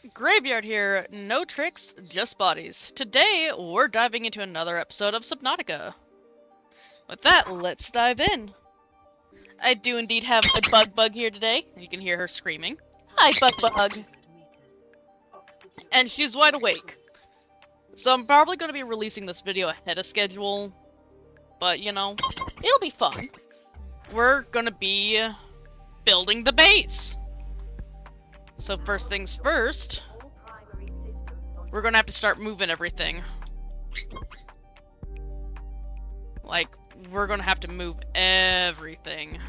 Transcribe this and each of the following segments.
Graveyard here, no tricks, just bodies. Today, we're diving into another episode of Subnautica. With that, let's dive in. I do indeed have a Bug here today. You can hear her screaming. Hi, Bug. And she's wide awake. So I'm probably going to be releasing this video ahead of schedule. But, you know, it'll be fun. We're going to be building the base. So first things first, we're gonna have to start moving everything. Like, we're gonna have to move everything.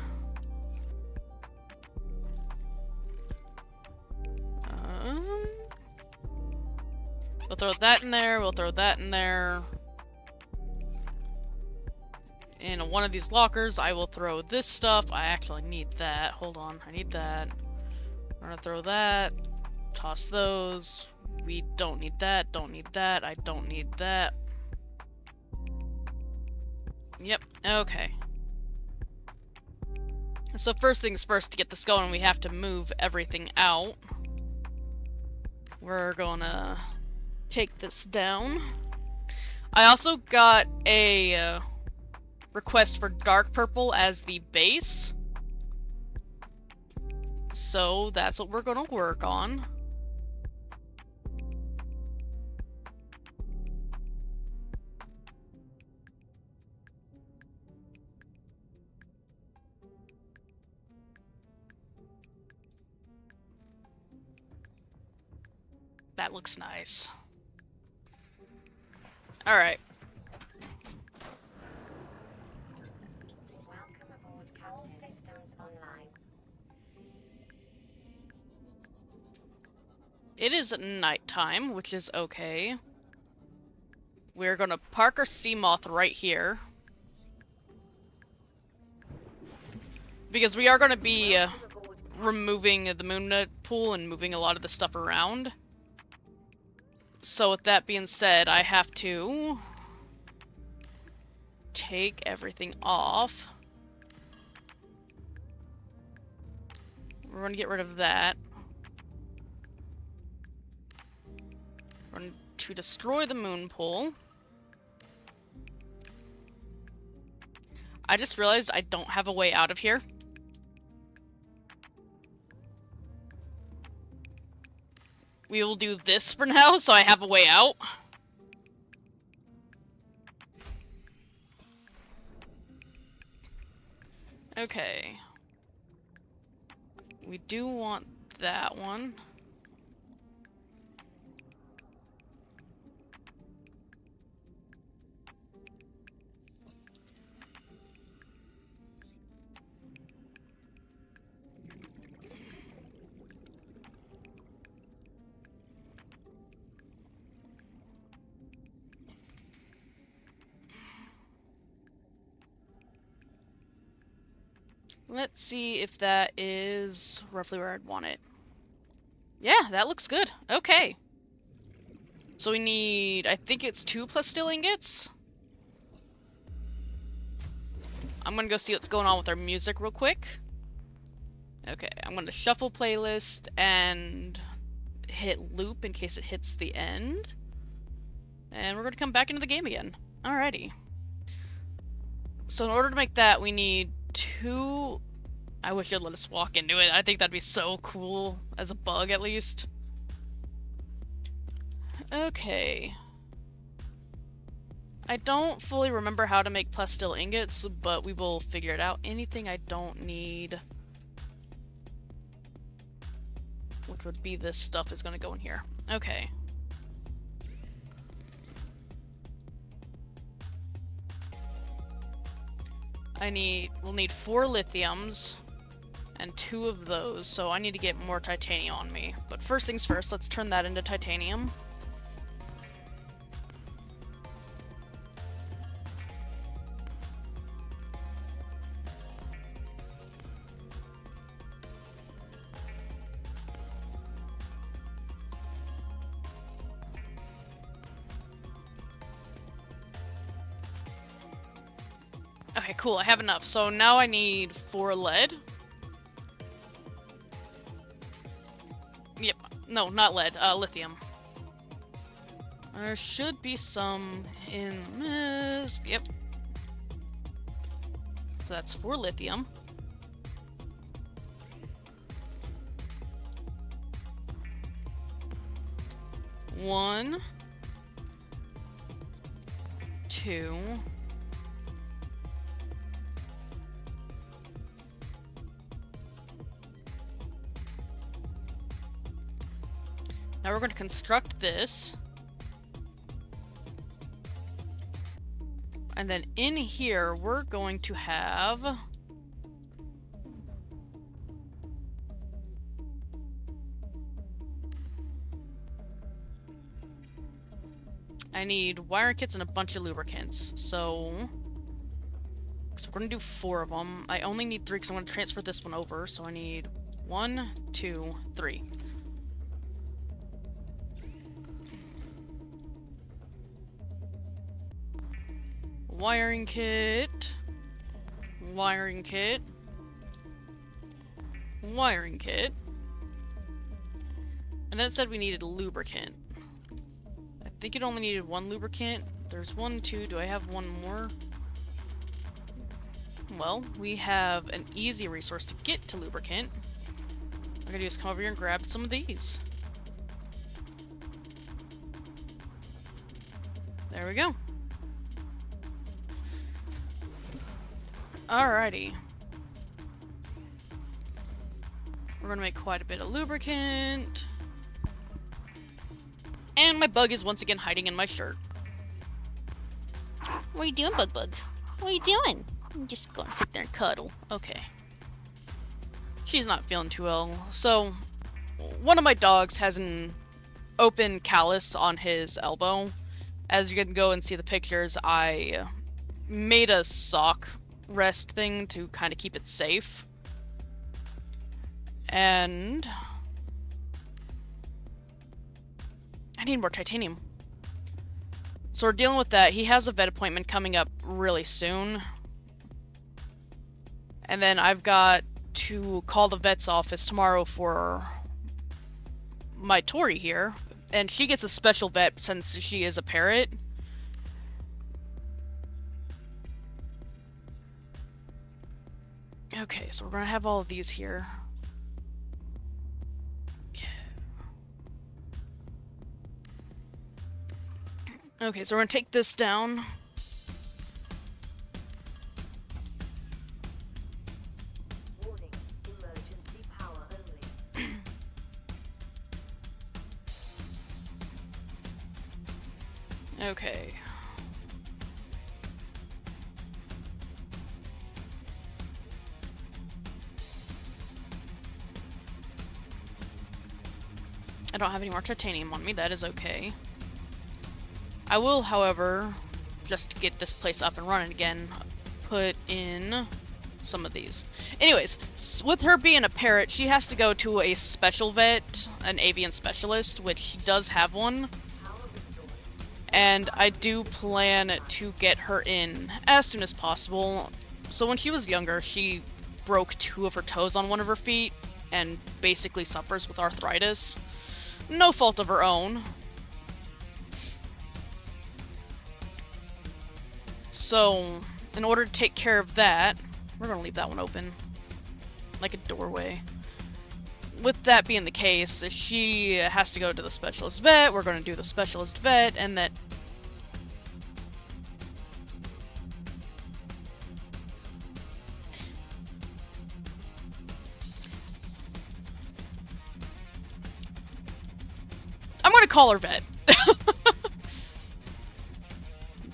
We'll throw that in there, we'll throw that in there. In one of these lockers, I will throw this stuff. I actually need that. Hold on, I need that. We're gonna throw that. Toss those. We don't need that, don't need that, I don't need that. Yep, okay. So first things first, to get this going, we have to move everything out. We're gonna take this down. I also got a request for dark purple as the base. So that's what we're gonna work on. That looks nice. Alright. Welcome aboard Cal Systems Online. It is nighttime, which is okay. We're gonna park our Seamoth right here. Because we are gonna be removing the Moon pool and moving a lot of the stuff around. So with that being said, I have to take everything off. We're gonna get rid of that. We're going to destroy the moon pool. I just realized I don't have a way out of here. We will do this for now, so I have a way out. Okay. We do want that one. Let's see if that is roughly where I'd want it. Yeah, that looks good. Okay. So we need, I think it's 2 plasteel ingots. I'm gonna go see what's going on with our music real quick. Okay, I'm gonna shuffle playlist and hit loop in case it hits the end. And we're gonna come back into the game again. Alrighty. So in order to make that, we need 2... I wish you'd let us walk into it. I think that'd be so cool, as a bug at least. Okay. I don't fully remember how to make plasteel ingots, but we will figure it out. Anything I don't need, which would be this stuff, is gonna go in here. Okay. We'll need 4 lithiums and 2 of those, so I need to get more titanium on me. But first things first, let's turn that into titanium. Okay, cool, I have enough. So now I need 4 lead. Yep, No, not lead. Lithium. There should be some in this. Yep. So that's 4 lithium. One, 2. Now we're going to construct this. And then in here, we're going to have... I need wiring kits and a bunch of lubricants. So we're going to do 4 of them. I only need 3 because I'm going to transfer this one over. So I need 1, 2, 3. Wiring kit, wiring kit, wiring kit, and then it said we needed a lubricant. I think it only needed 1 lubricant. There's 1, 2, do I have 1 more? Well, we have an easy resource to get to lubricant. What I'm gonna do is come over here and grab some of these. There we go. Alrighty. We're gonna make quite a bit of lubricant. And my bug is once again hiding in my shirt. What are you doing, Bug? What are you doing? I'm just gonna sit there and cuddle. Okay. She's not feeling too well. So, one of my dogs has an open callus on his elbow. As you can go and see the pictures, I made a sock rest thing to kind of keep it safe. And I need more titanium. So we're dealing with that. He has a vet appointment coming up really soon. And then I've got to call the vet's office tomorrow for my Tori here. And she gets a special vet since she is a parrot. Okay, so we're gonna have all of these here. Okay, so we're gonna take this down. Warning, emergency power only. Okay. I don't have any more titanium on me, that is okay. I will, however, just to get this place up and running again, put in some of these. Anyways, with her being a parrot, she has to go to a special vet, an avian specialist, which she does have one. And I do plan to get her in as soon as possible. So when she was younger, she broke 2 of her toes on one of her feet and basically suffers with arthritis. No fault of her own. So, in order to take care of that, we're gonna leave that one open, like a doorway. With that being the case, she has to go to the specialist vet. We're gonna do the specialist vet, and that. I'm gonna call her vet.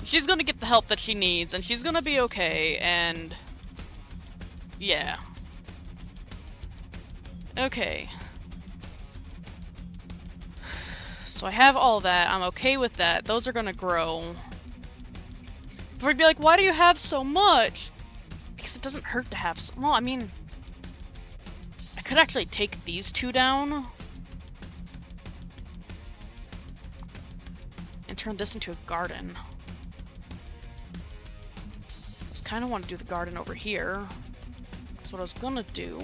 She's gonna get the help that she needs, and she's gonna be okay, and yeah. Okay. So I have all that. I'm okay with that. Those are gonna grow. But we'd be like, why do you have so much? Because it doesn't hurt to have some. Well, I mean, I could actually take these 2 down and turn this into a garden. Kind of want to do the garden over here. That's what I was gonna do.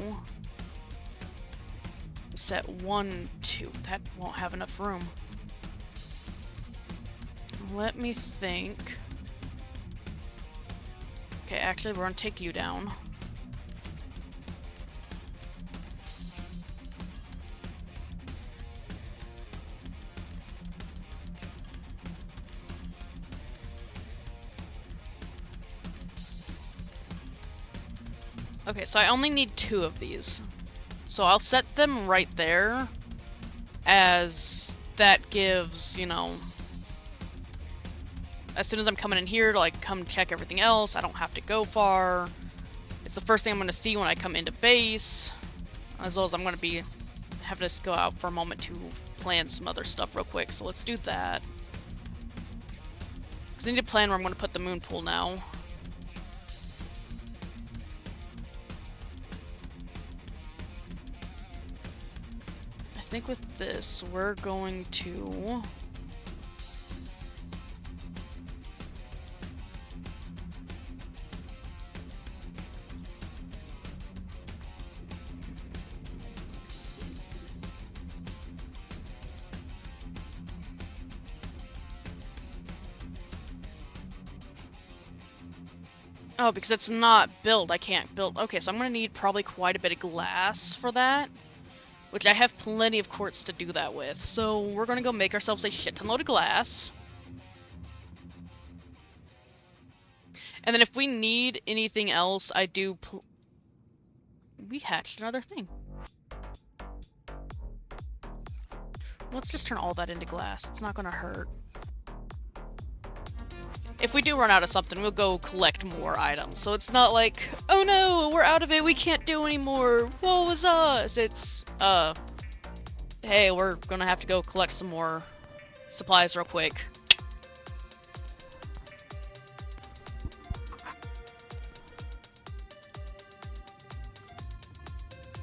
set 1, 2. That won't have enough room. Let me think. Okay, actually, we're gonna take you down. Okay, so I only need 2 of these. So I'll set them right there, as that gives, you know, as soon as I'm coming in here to like come check everything else, I don't have to go far. It's the first thing I'm going to see when I come into base, as well as I'm going to be having to go out for a moment to plan some other stuff real quick. So let's do that. Because I need to plan where I'm going to put the moon pool now. I think with this, we're going to... Oh, because it's not built, I can't build. Okay, so I'm going to need probably quite a bit of glass for that, which I have plenty of quartz to do that with. So we're going to go make ourselves a shit ton load of glass. And then if we need anything else, I do... We hatched another thing. Let's just turn all that into glass. It's not going to hurt. If we do run out of something, we'll go collect more items. So it's not like, oh no, we're out of it, we can't do anymore, woe is us. It's, hey, we're gonna have to go collect some more supplies real quick.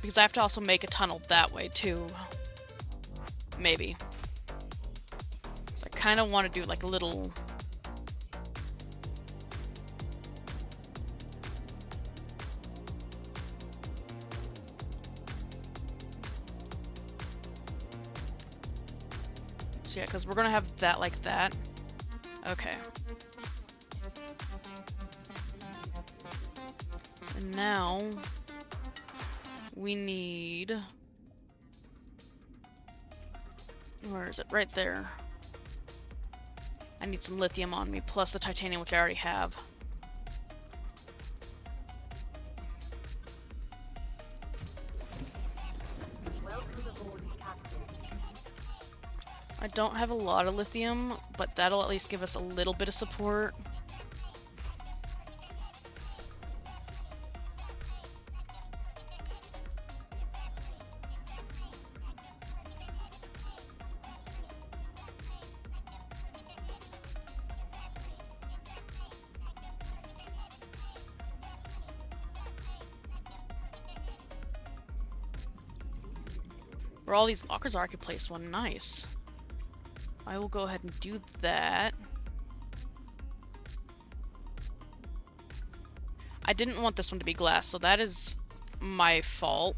Because I have to also make a tunnel that way too. Maybe. So I kind of want to do like a little... So yeah, because we're gonna have that like that. Okay. And now we need... Where is it? Right there. I need some lithium on me, plus the titanium, which I already have. I don't have a lot of lithium, but that'll at least give us a little bit of support. Where all these lockers are, I could place one. Nice. I will go ahead and do that. I didn't want this one to be glass, so that is my fault.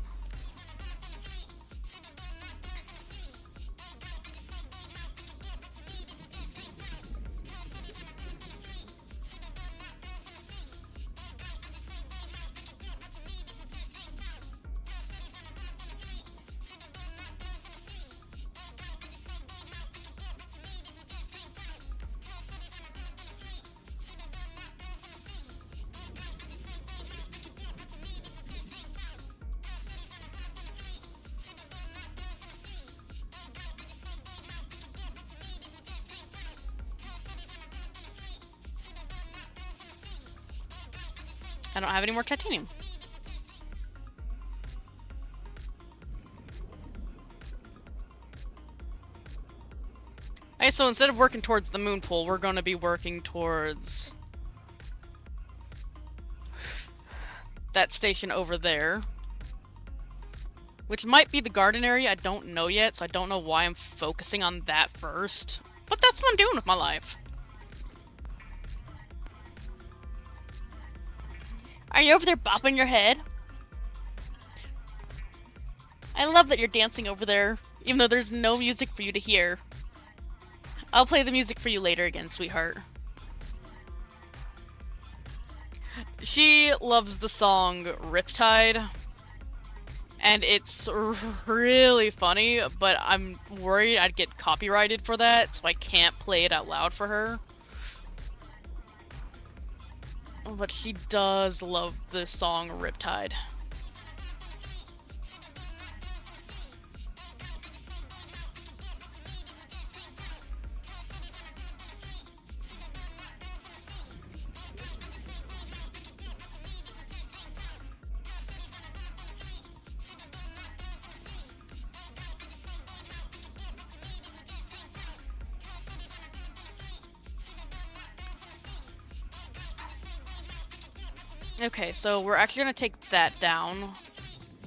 I don't have any more titanium. Okay, so instead of working towards the moon pool, we're going to be working towards that station over there, which might be the garden area. I don't know yet, so I don't know why I'm focusing on that first. But that's what I'm doing with my life. Are you over there bopping your head? I love that you're dancing over there, even though there's no music for you to hear. I'll play the music for you later again, sweetheart. She loves the song Riptide, and it's really funny, but I'm worried I'd get copyrighted for that, so I can't play it out loud for her. But she does love the song Riptide. Okay, so we're actually going to take that down,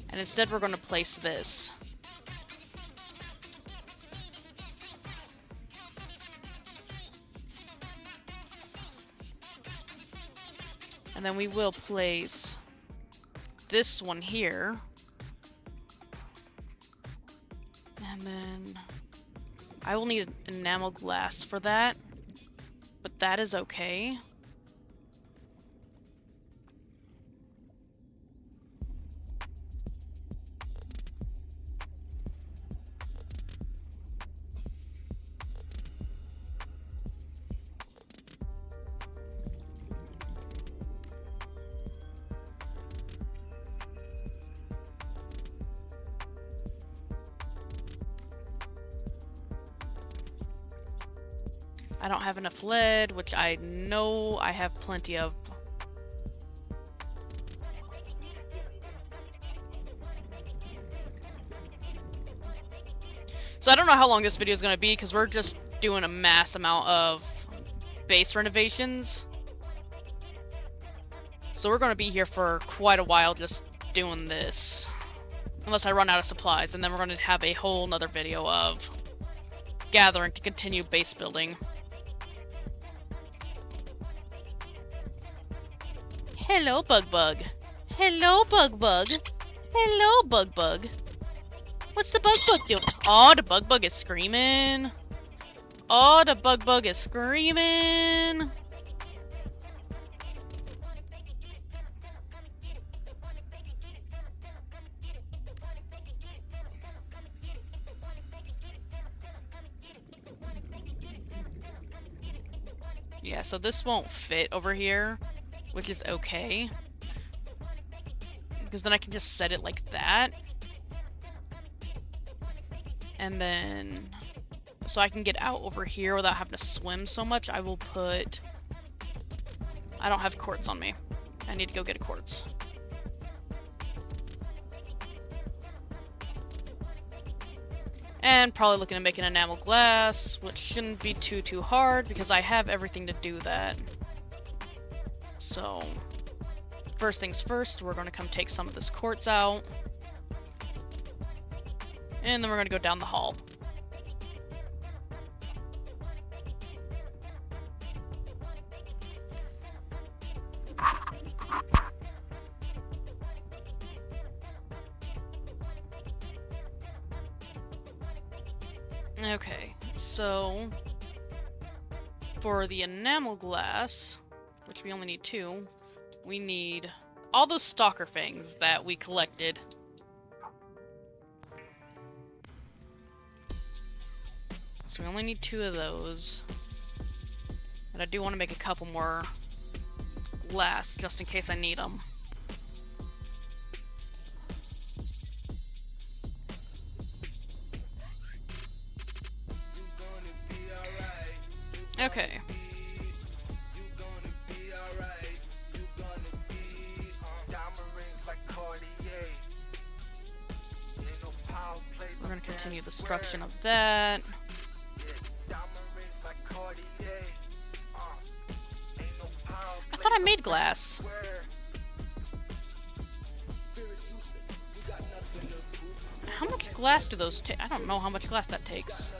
and instead we're going to place this. And then we will place this one here. And then I will need enamel glass for that, but that is okay. I don't have enough lead, which I know I have plenty of. So I don't know how long this video is going to be, because we're just doing a mass amount of base renovations. So we're going to be here for quite a while just doing this. Unless I run out of supplies, and then we're going to have a whole nother video of gathering to continue base building. Hello, Bug. Hello, Bug. Hello, Bug. What's the Bug doing? Oh, the Bug is screaming. Oh, the Bug is screaming. Yeah, so this won't fit over here, which is okay, because then I can just set it like that, and then so I can get out over here without having to swim so much. I will put, I don't have quartz on me. I need to go get a quartz. And probably looking to make an enamel glass, which shouldn't be too hard because I have everything to do that. So, first things first, we're going to come take some of this quartz out. And then we're going to go down the hall. Okay, so for the enamel glass, which we only need 2, we need all those stalker fangs that we collected. So we only need 2 of those. But I do want to make a couple more glass just in case I need them. Okay. We're going to continue the destruction of that. I thought I made glass. How much glass do those take? I don't know how much glass that takes.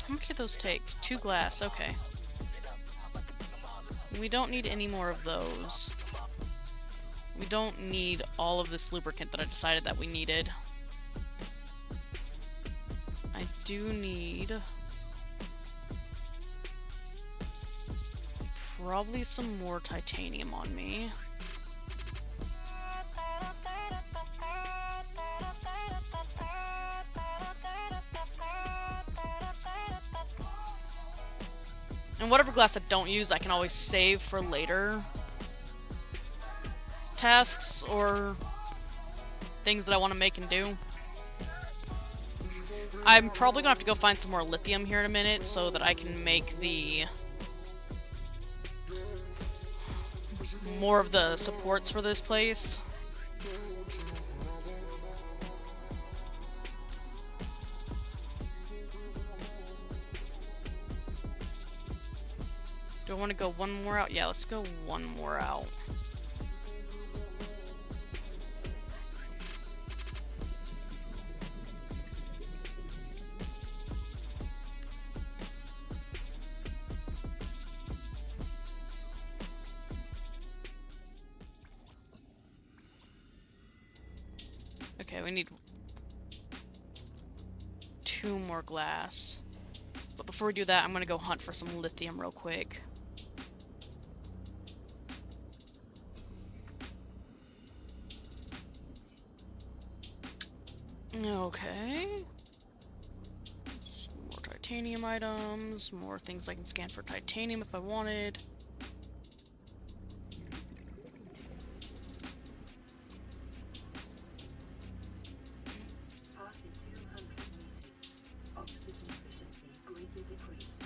How much did those take? 2 glass, okay. We don't need any more of those. We don't need all of this lubricant that I decided that we needed. I do need probably some more titanium on me. And whatever glass I don't use, I can always save for later tasks or things that I want to make and do. I'm probably gonna have to go find some more lithium here in a minute so that I can make the more of the supports for this place. Do I want to go one more out? Yeah, let's go one more out. Okay, we need 2 more glass. But before we do that, I'm gonna go hunt for some lithium real quick. Okay. Some more titanium items, more things I can scan for titanium if I wanted. Passing 200 meters. Oxygen efficiency greatly decreased.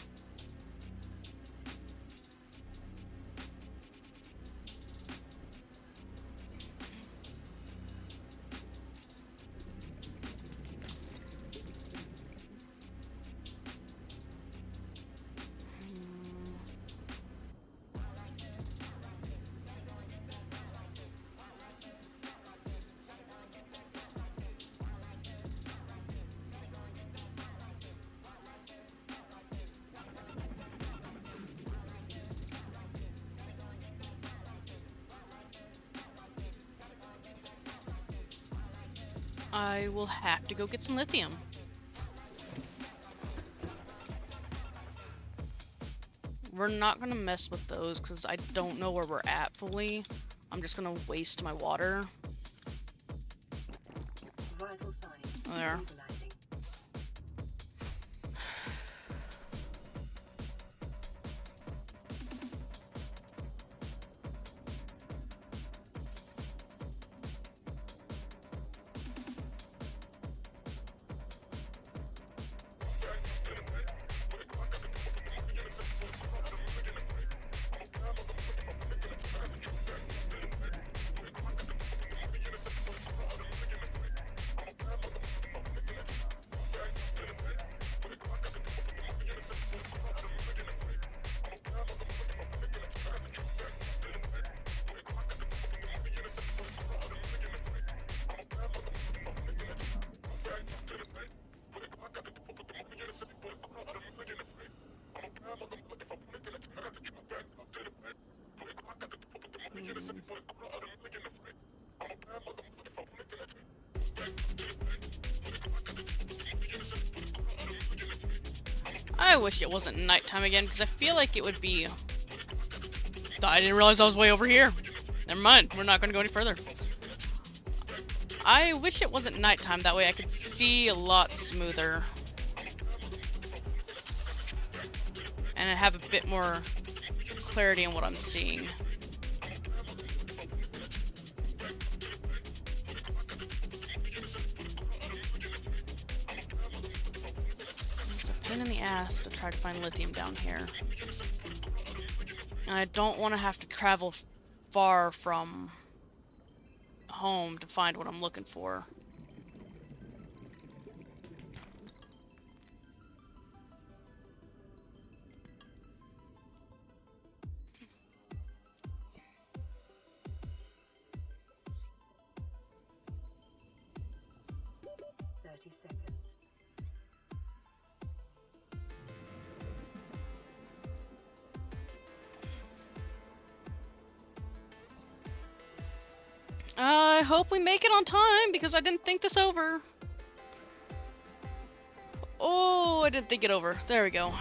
I will have to go get some lithium. We're not gonna mess with those because I don't know where we're at fully. I'm just gonna waste my water. Vital signs There. stabilizing. I wish it wasn't nighttime again because I feel like it would be. I didn't realize I was way over here. Never mind, we're not gonna go any further. I wish it wasn't nighttime, that way I could see a lot smoother. And I have a bit more clarity in what I'm seeing. It's a pain in the ass to try to find lithium down here. And I don't want to have to travel far from home to find what I'm looking for. I hope we make it on time because I didn't think this over. Oh, I didn't think it over. There we go.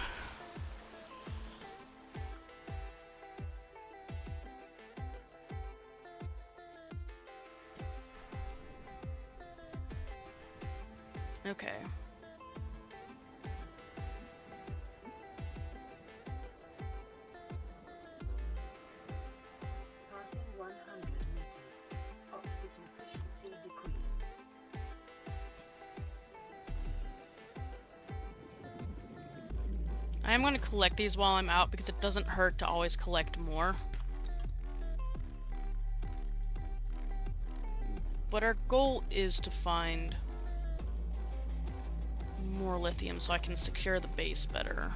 Okay. Passing 100 meters. Oxygen efficiency decreased. I am going to collect these while I'm out because it doesn't hurt to always collect more. But our goal is to find more lithium so I can secure the base better.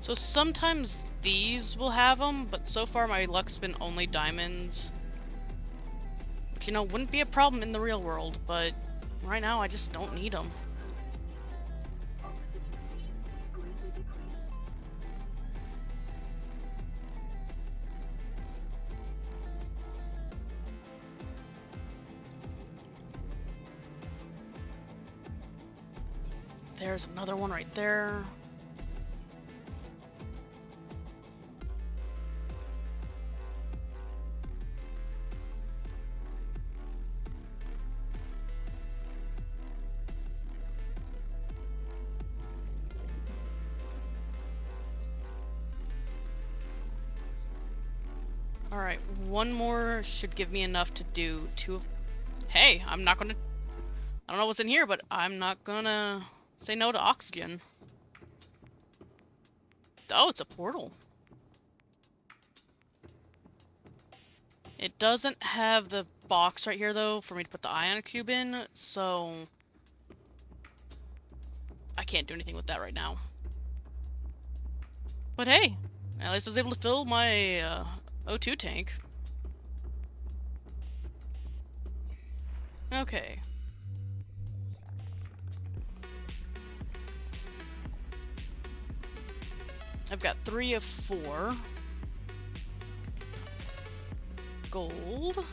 So sometimes these will have them, but so far my luck's been only diamonds. Which, you know, wouldn't be a problem in the real world, but right now I just don't need them. 100 meters. Oxygen efficiency greatly decreased. There's another one right there. Alright, one more should give me enough to do two of... Hey, I'm not gonna... I don't know what's in here, but I'm not gonna say no to oxygen. Oh, it's a portal. It doesn't have the box right here, though, for me to put the ion cube in, so... I can't do anything with that right now. But hey, at least I was able to fill my O2 tank. Okay. I've got 3 of 4. Gold.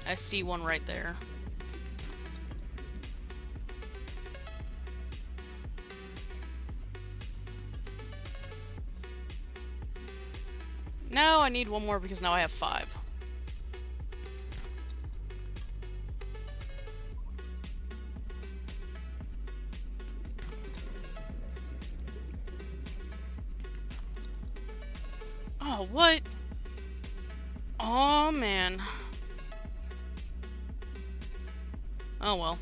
I see one right there. No, I need one more because now I have 5. Oh, what? Oh, man. Oh, well.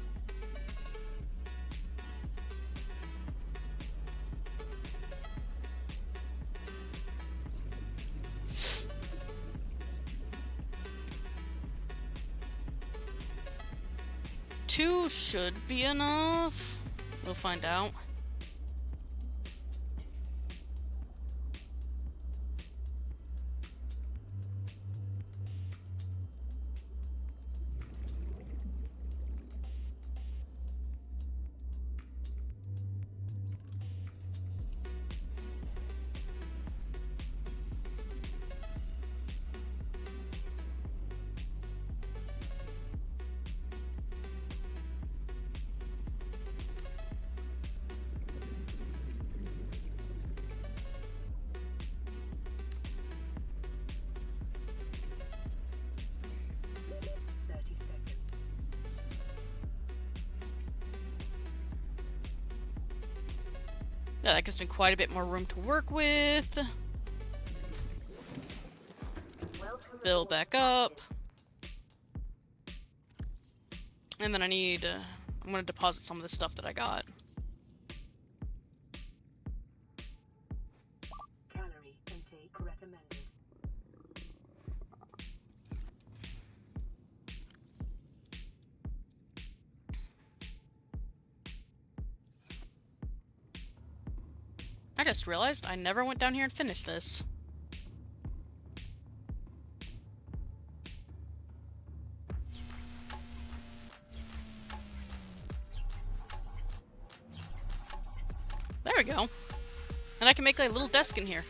Two should be enough. We'll find out. Yeah, that gives me quite a bit more room to work with. Build back up. And then I need, I'm gonna deposit some of the stuff that I got. Calorie intake recommended. I just realized I never went down here and finished this. There we go. And I can make like a little desk in here.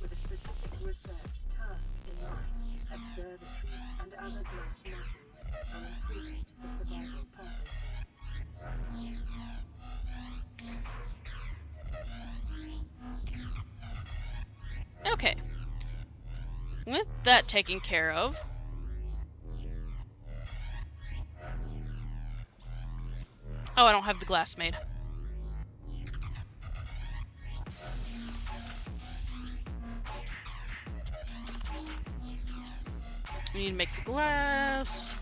With a specific research task in mind, observatories and other glass modules are important for survival purposes. Okay. With that taken care of, oh, I don't have the glass made. We need to make the glass.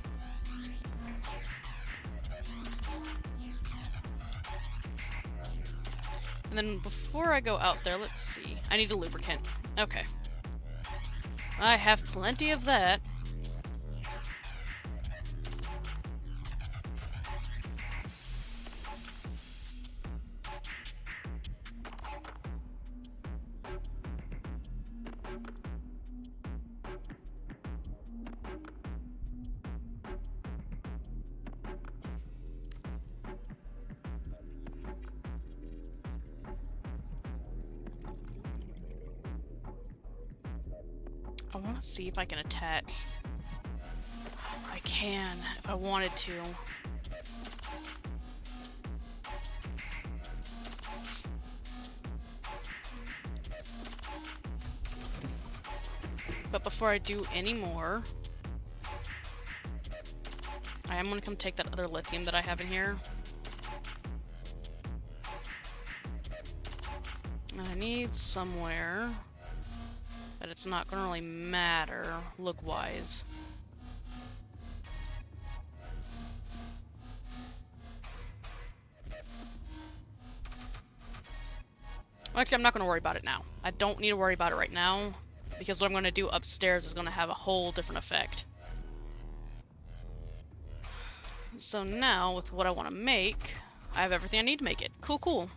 And then before I go out there, let's see. I need a lubricant. Okay. I have plenty of that. I want to see if I can attach. I can, if I wanted to. But before I do any more, I am going to come take that other lithium that I have in here. And I need somewhere that it's not going to really matter look-wise. Actually, I'm not going to worry about it now. I don't need to worry about it right now, because what I'm going to do upstairs is going to have a whole different effect. So now, with what I want to make, I have everything I need to make it. Cool, cool.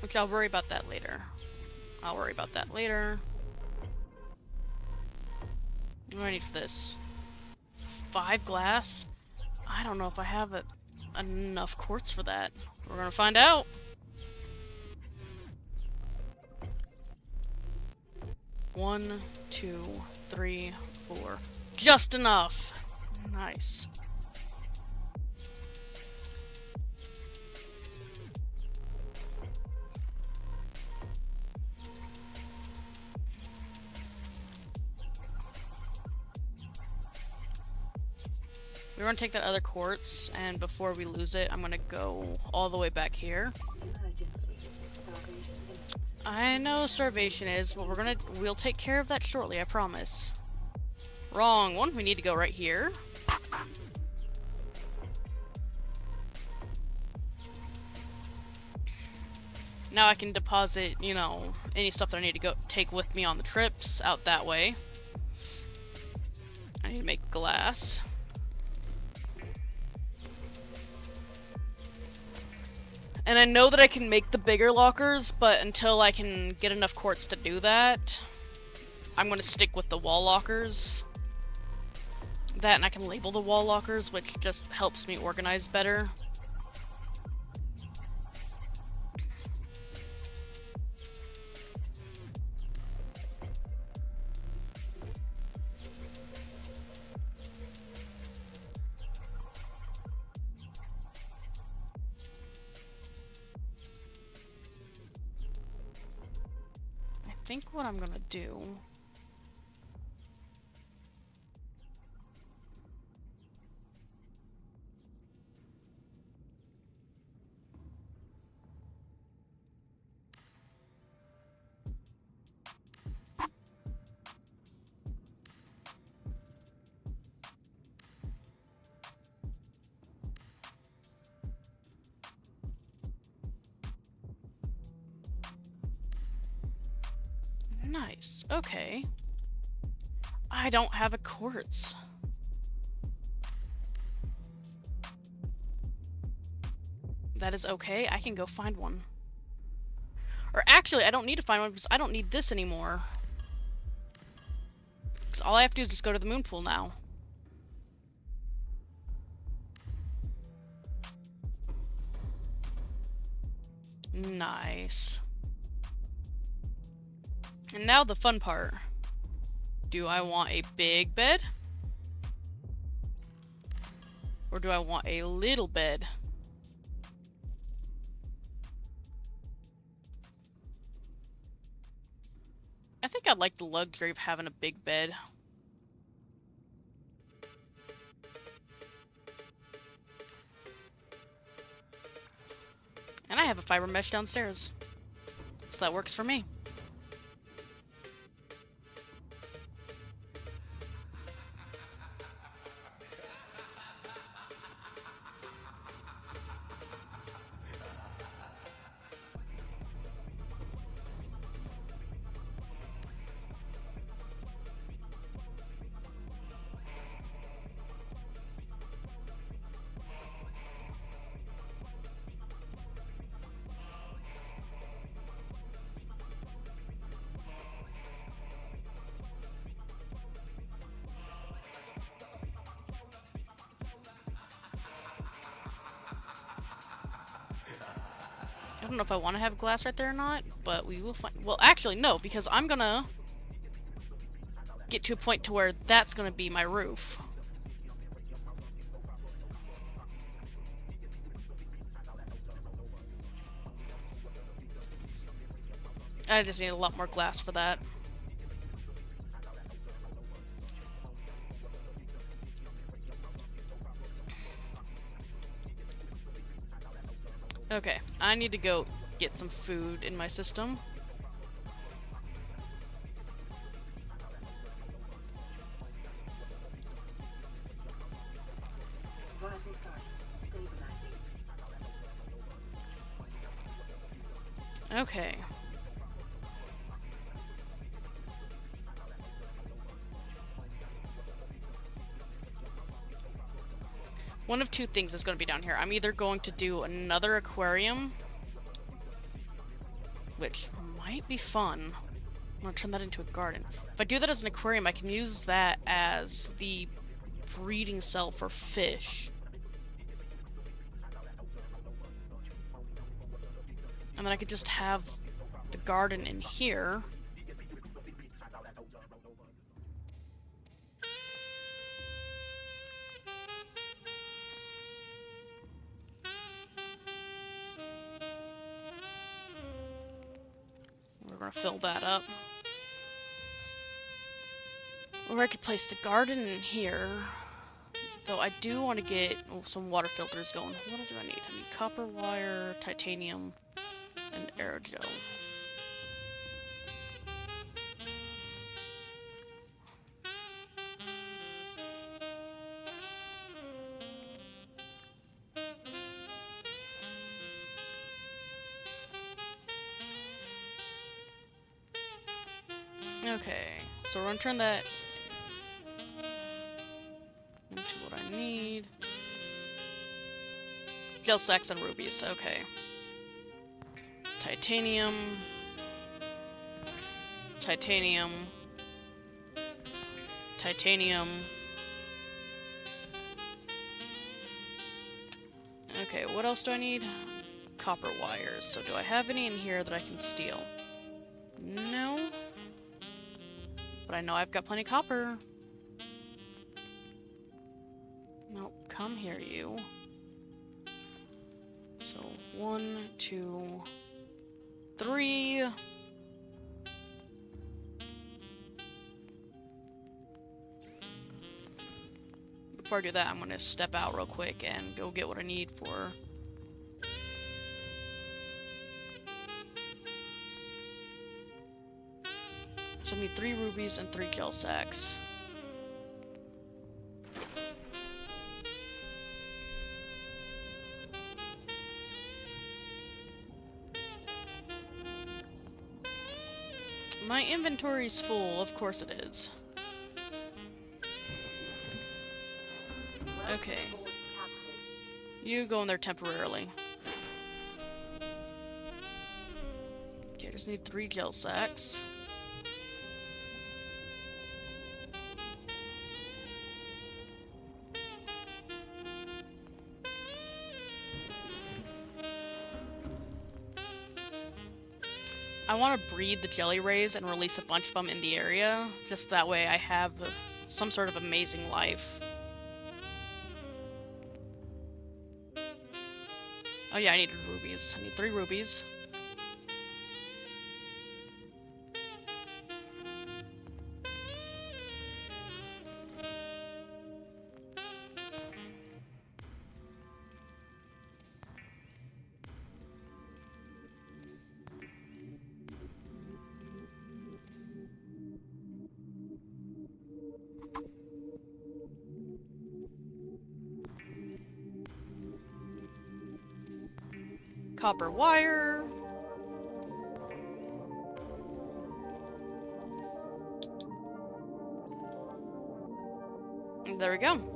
Which I'll worry about that later. I'll worry about that later. What do I need for this? 5 glass? I don't know if I have enough quartz for that. We're gonna find out. One, 2, 3, 4. Just enough! Nice. We're gonna take that other quartz, and before we lose it, I'm gonna go all the way back here. Emergency. Starvation imminent. I know starvation is, but we'll take care of that shortly, I promise. Wrong one, we need to go right here. Now I can deposit, you know, any stuff that I need to go take with me on the trips out that way. I need to make glass. And I know that I can make the bigger lockers, but until I can get enough quartz to do that, I'm going to stick with the wall lockers. That, and I can label the wall lockers, which just helps me organize better. I think what I'm gonna do... Nice. Okay. I don't have a quartz. That is okay. I can go find one. Or actually, I don't need to find one because I don't need this anymore. Because all I have to do is just go to the moon pool now. Nice. And now the fun part. Do I want a big bed? Or do I want a little bed? I think I'd like the luxury of having a big bed. And I have a fiber mesh downstairs. So that works for me. I don't know if I want to have glass right there or not, but we will find. Well, actually, no, because I'm gonna get to a point to where that's gonna be my roof. I just need a lot more glass for that. Okay, I need to go get some food in my system. Vital signs stabilizing. Okay. One of two things is going to be down here. I'm either going to do another aquarium, which might be fun. I'm going to turn that into a garden. If I do that as an aquarium, I can use that as the breeding cell for fish. And then I could just have the garden in here. We're gonna fill that up. Or I could place the garden in here. Though I do want to get some water filters going. What do I need? I need copper wire, titanium, and aerogel. Okay, so we're gonna turn that into what I need. Gel sacks and rubies, okay. Titanium. Titanium. Titanium. Okay, what else do I need? Copper wires. So do I have any in here that I can steal? No. But I know I've got plenty of copper. Nope, come here, you. So, 1, 2, 3. before I do that, I'm gonna step out real quick and go get what I need for... So I need 3 rubies and 3 gel sacks. My inventory's full, of course it is. Okay. You go in there temporarily. Okay, I just need 3 gel sacks. I want to breed the jelly rays and release a bunch of them in the area, just that way I have some sort of amazing life. Oh yeah, I needed rubies. I need 3 rubies. Copper wire. And there we go.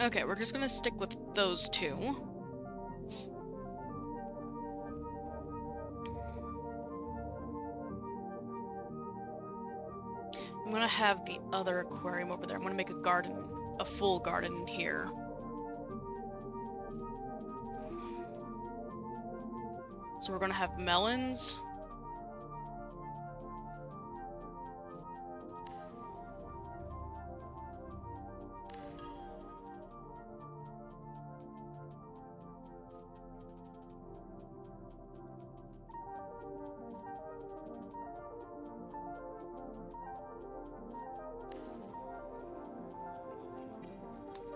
Okay, we're just gonna stick with those 2. I'm gonna have the other aquarium over there. I'm gonna make a garden, a full garden here. So we're gonna have melons.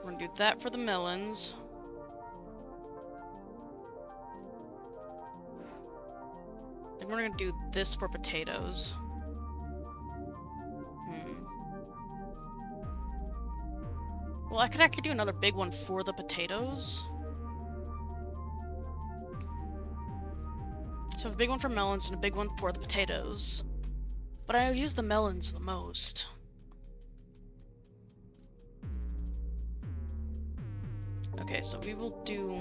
We're gonna do that for the melons. And we're gonna do this for potatoes. Well, I could actually do another big one for the potatoes. So a big one for melons and a big one for the potatoes. But I use the melons the most. Okay, so we will do...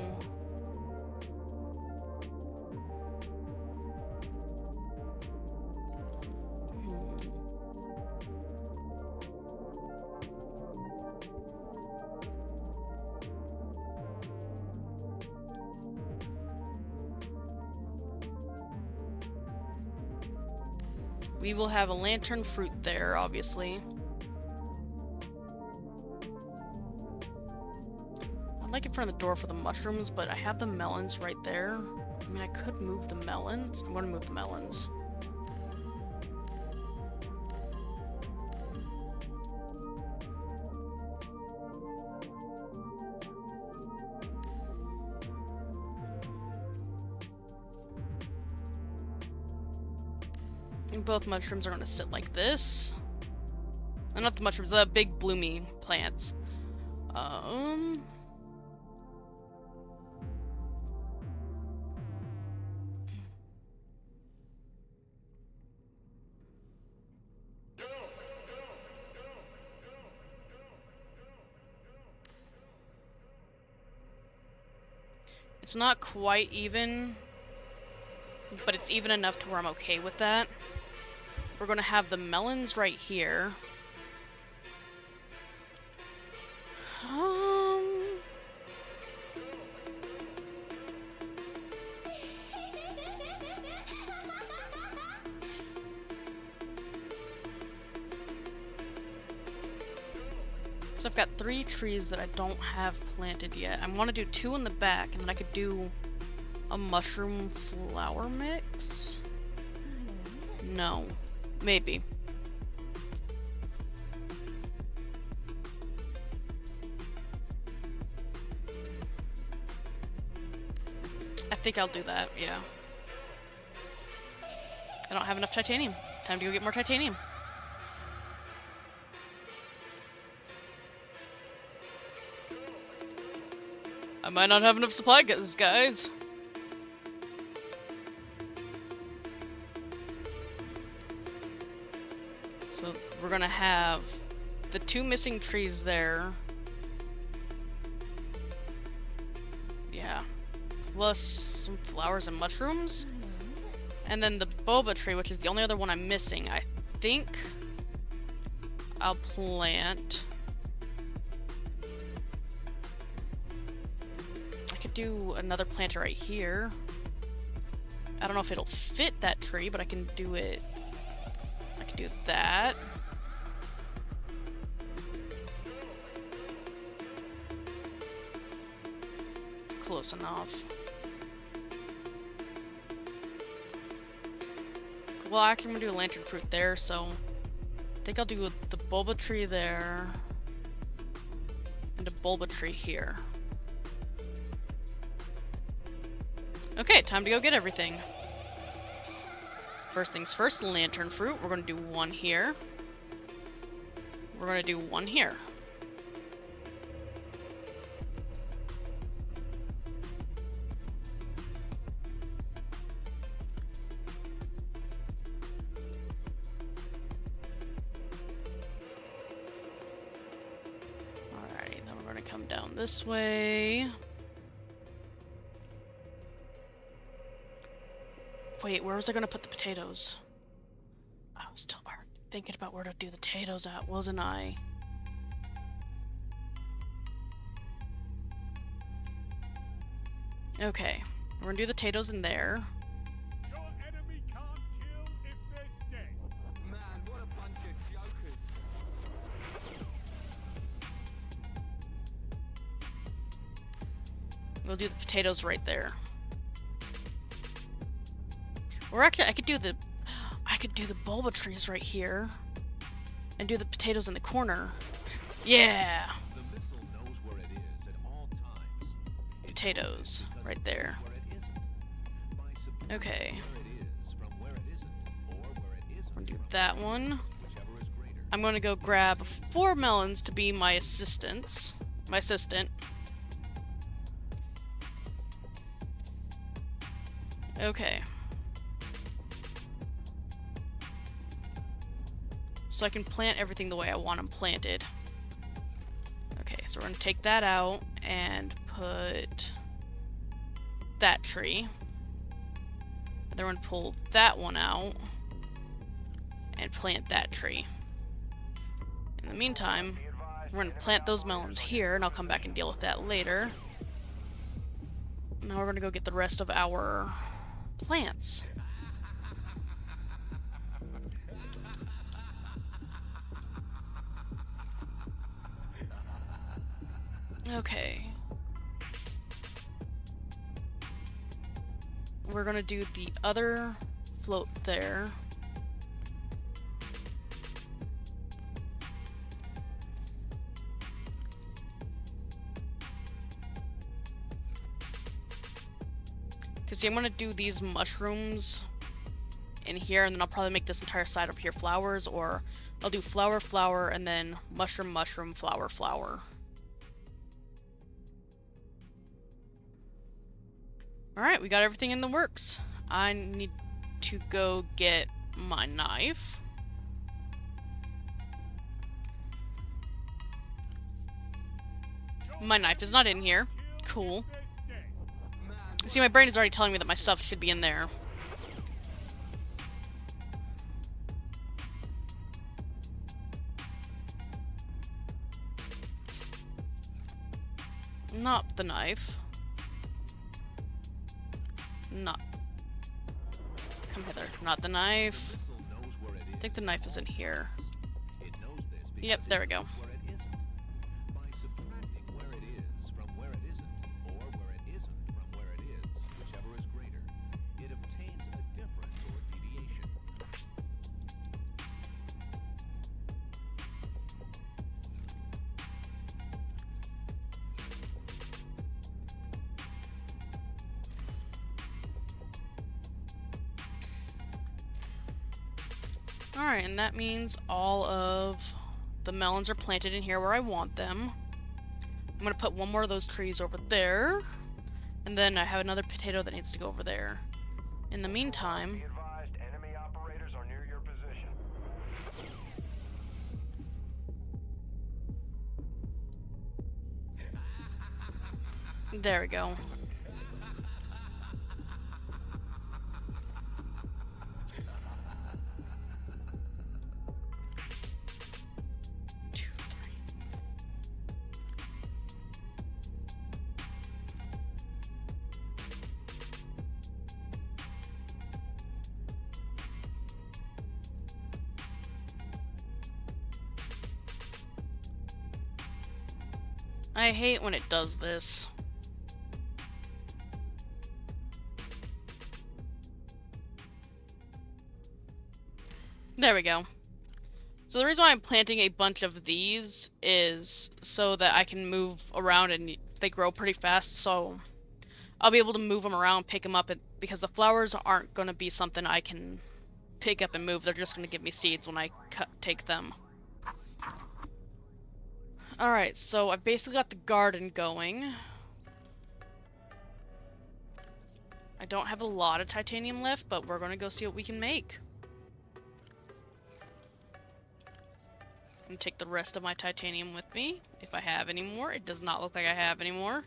We will have a lantern fruit there, obviously. I'd like in front of the door for the mushrooms, but I have the melons right there. I mean, I could move the melons. I'm going to move the melons. And both mushrooms are going to sit like this. Not the mushrooms, the big bloomy plants. It's not quite even, but it's even enough to where I'm okay with that. We're gonna have the melons right here. I've got 3 trees that I don't have planted yet. I want to do 2 in the back, and then I could do a mushroom flower mix? No. Maybe. I think I'll do that, yeah. I don't have enough titanium. Time to go get more titanium. I might not have enough supply, guys. So we're gonna have the 2 missing trees there. Yeah. Plus some flowers and mushrooms. And then the boba tree, which is the only other one I'm missing. I think I'll plant. I could do another planter right here. I don't know if it'll fit that tree, but I can do it. I can do that. It's close enough. Well, actually, I'm gonna do a lantern fruit there, so I think I'll do the boba tree there and a boba tree here. Okay, time to go get everything. First things first, lantern fruit. We're gonna do 1 here. We're gonna do 1 here. Alrighty, then we're gonna come down this way. Wait, where was I gonna put the potatoes? I was still thinking about where to do the potatoes at, wasn't I? Okay, we're gonna do the potatoes in there. Your enemy can't kill if they're dead. Man, what a bunch of jokers. We'll do the potatoes right there. Or actually, I could do the boba trees right here, and do the potatoes in the corner. Yeah. The missile knows where it is at all times. Potatoes right there. Okay. I'm gonna do that one. I'm gonna go grab 4 melons to be my assistant. Okay. So I can plant everything the way I want them planted. Okay, so we're gonna take that out and put that tree. And then we're gonna pull that one out and plant that tree. In the meantime, we're gonna plant those melons here, and I'll come back and deal with that later. Now we're gonna go get the rest of our plants. Okay. We're gonna do the other float there. Cause see, I'm gonna do these mushrooms in here, and then I'll probably make this entire side up here flowers, or I'll do flower, flower, and then mushroom, mushroom, flower, flower. Alright, we got everything in the works. I need to go get my knife. My knife is not in here. Cool. See, my brain is already telling me that my stuff should be in there. Not the knife. Not. Come hither. Not the knife. I think the knife is in here. Yep, there we go. Alright, and that means all of the melons are planted in here where I want them. I'm gonna put one more of those trees over there. And then I have another potato that needs to go over there. In the meantime... Be advised, enemy operators are near your position. There we go. Two, three. I hate when it does this. There we go. So the reason why I'm planting a bunch of these is so that I can move around and they grow pretty fast, so I'll be able to move them around, pick them up, because the flowers aren't going to be something I can pick up and move. They're just going to give me seeds when I take them. Alright, so I've basically got the garden going. I don't have a lot of titanium left, but we're going to go see what we can make. And take the rest of my titanium with me, if I have any more. It does not look like I have any more.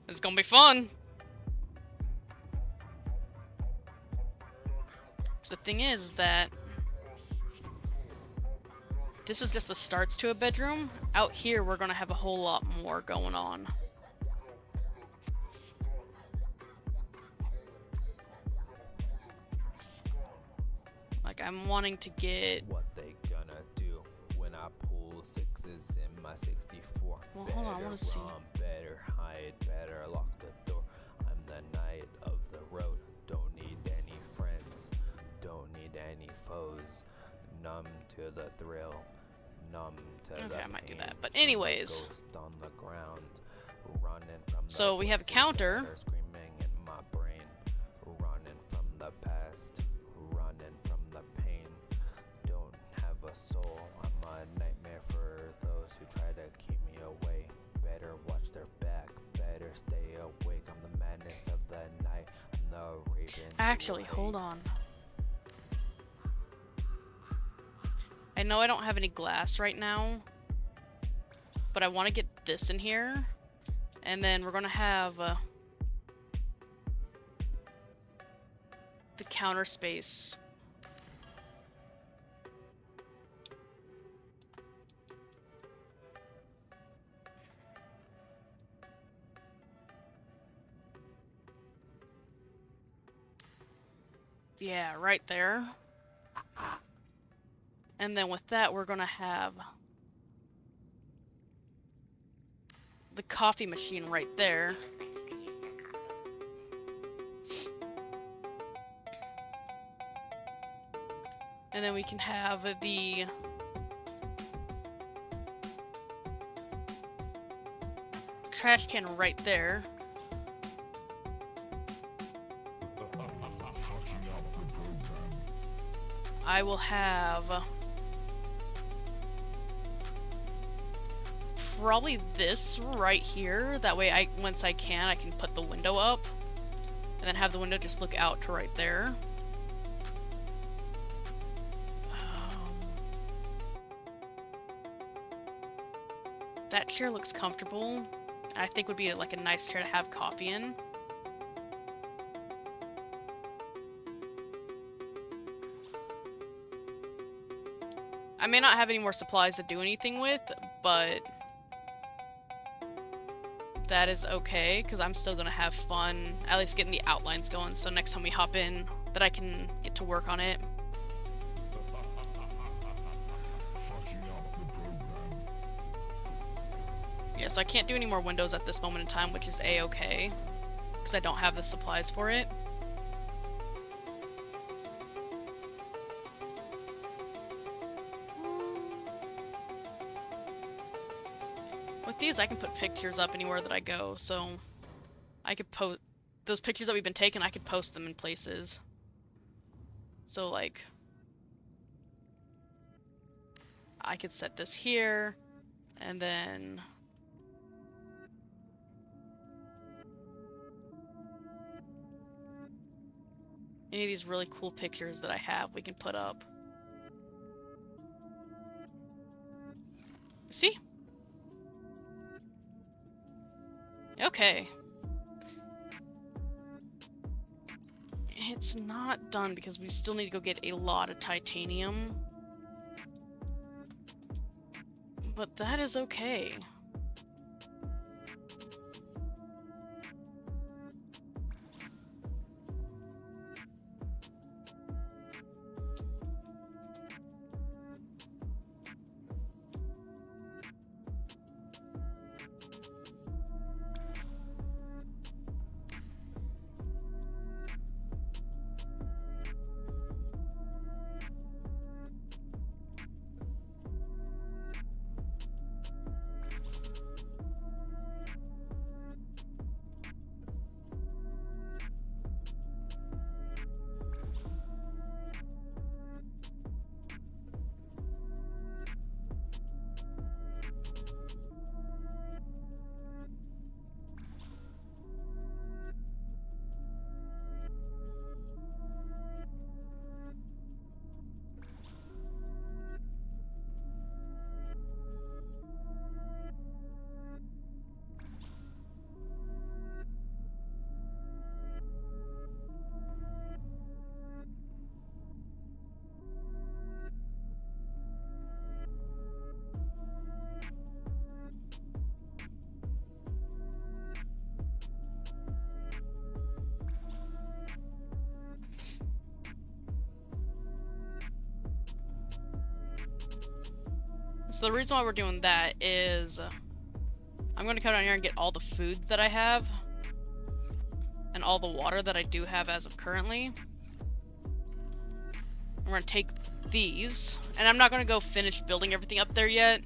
It's gonna be fun! So the thing is that this is just the starts to a bedroom. Out here we're gonna have a whole lot more going on. Like, I'm wanting to get... What they gonna do when I pull sixes in my 64? Well, hold on, I wanna see. Run, better hide, better lock the door. I'm the knight of the road. Don't need any friends, don't need any foes. Numb to the thrill, numb to the Okay, I might do pain. that. But anyways, Ghost on the ground, running from the so we have a voices counter. that are screaming in my brain, running from the past, running from the pain. Don't have a soul, I'm a nightmare for those who try to keep me away. Better watch their back, better stay awake. I'm the madness of the night, I'm the raven. Actually, hold on. I know I don't have any glass right now, but I want to get this in here, and then we're gonna have the counter space. Yeah, right there. And then with that, we're gonna have the coffee machine right there. And then we can have the trash can right there. I will have probably this right here. That way, once I can put the window up, and then have the window just look out to right there. That chair looks comfortable. I think would be like a nice chair to have coffee in. I may not have any more supplies to do anything with, but that is okay, because I'm still going to have fun, at least getting the outlines going, so next time we hop in, that I can get to work on it. Yeah, so I can't do any more windows at this moment in time, which is a-okay, because I don't have the supplies for it. With these, I can put pictures up anywhere that I go, so I could post those pictures that we've been taking. I could post them in places. So like, I could set this here, and then any of these really cool pictures that I have we can put up. See? Okay. It's not done because we still need to go get a lot of titanium. But that is okay. So the reason why we're doing that is I'm going to come down here and get all the food that I have and all the water that I do have as of currently. I'm going to take these, and I'm not going to go finish building everything up there yet.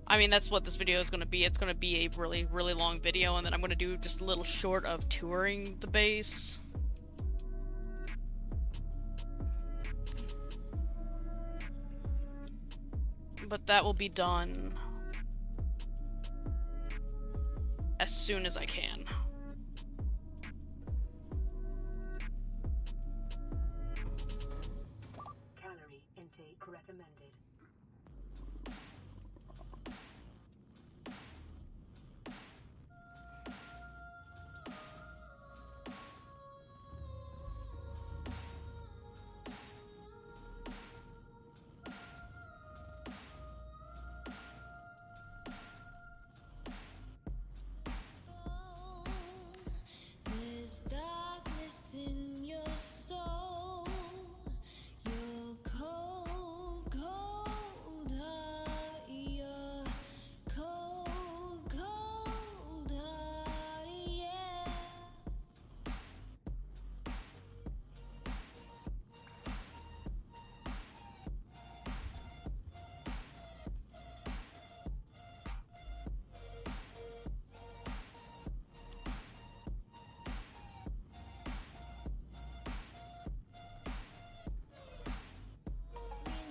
I mean, that's what this video is going to be. It's going to be a really, really long video, and then I'm going to do just a little short of touring the base. But that will be done as soon as I can. Calorie intake recommended. There's darkness in your soul. You're cold, cold heart. You're cold, cold heart, yeah.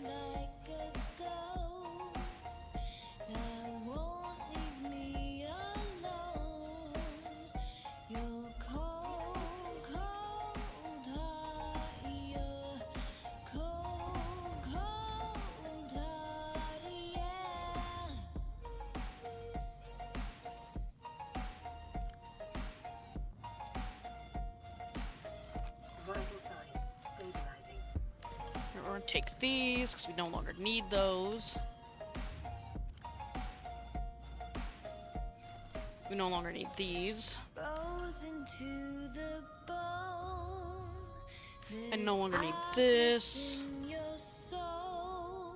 Like a ghost that won't leave me alone. You're cold, cold heart. You're cold, cold heart, yeah. Vital signs stabilizing. We're going to take these because we no longer need those. We no longer need these. Rose into the bone. I no longer need There's this. darkness in your soul.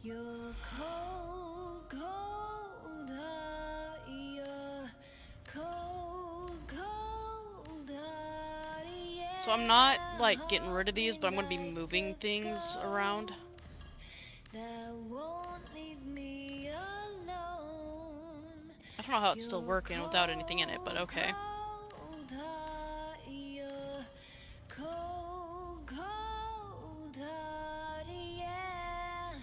You're cold, cold heart. You're cold, cold heart, yeah. So I'm not like getting rid of these, but I'm going to be moving things around. That won't leave me alone. I don't know how it's still working without anything in it, but okay. Cold heart, you're cold, cold heart, yeah.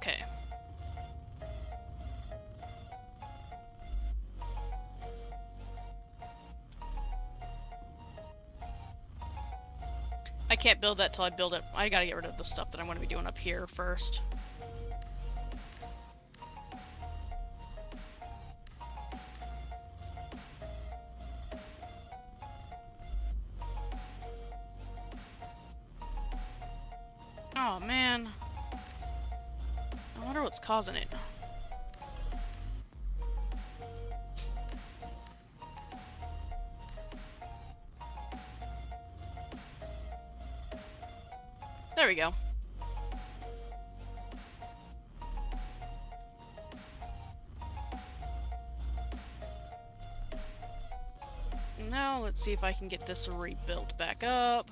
Okay. I can't build that till I build it. I gotta get rid of the stuff that I'm gonna be doing up here first. Oh man. I wonder what's causing it. There we go. Now let's see if I can get this rebuilt back up.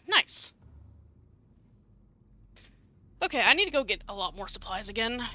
Nice. Okay, I need to go get a lot more supplies again.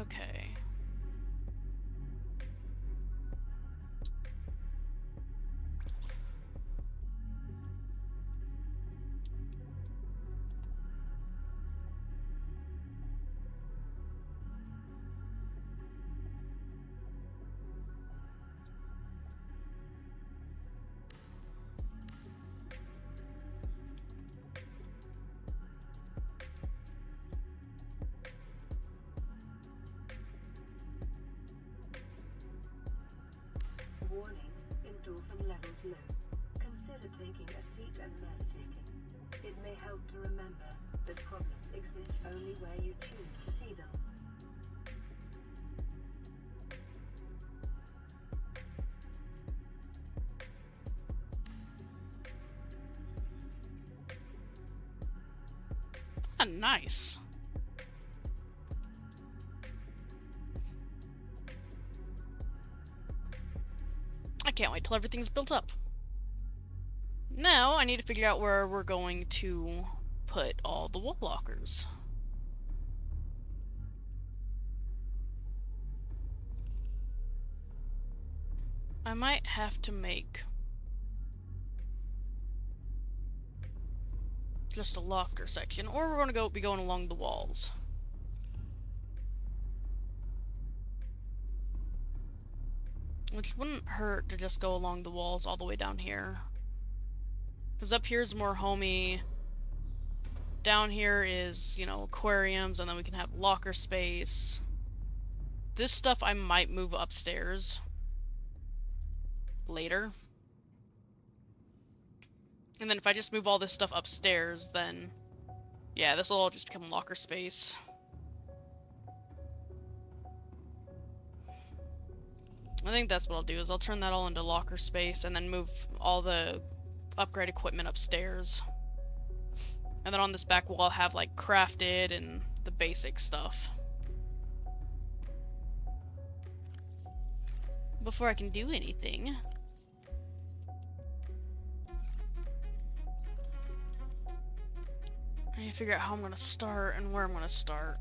Okay. Warning, endorphin levels low. Consider taking a seat and meditating. It may help to remember that problems exist only where you choose to see them. Ah, nice. I can't wait till everything's built up. Now I need to figure out where we're going to put all the wool lockers. I might have to make just a locker section, or we're going to be going along the walls. Which wouldn't hurt to just go along the walls all the way down here. Because up here is more homey. Down here is, you know, aquariums, and then we can have locker space. This stuff I might move upstairs later. And then if I just move all this stuff upstairs, then yeah, this will all just become locker space. I think that's what I'll do, is I'll turn that all into locker space and then move all the upgrade equipment upstairs. And then on this back wall I'll have like crafted and the basic stuff. Before I can do anything. I need to figure out how I'm going to start and where I'm going to start.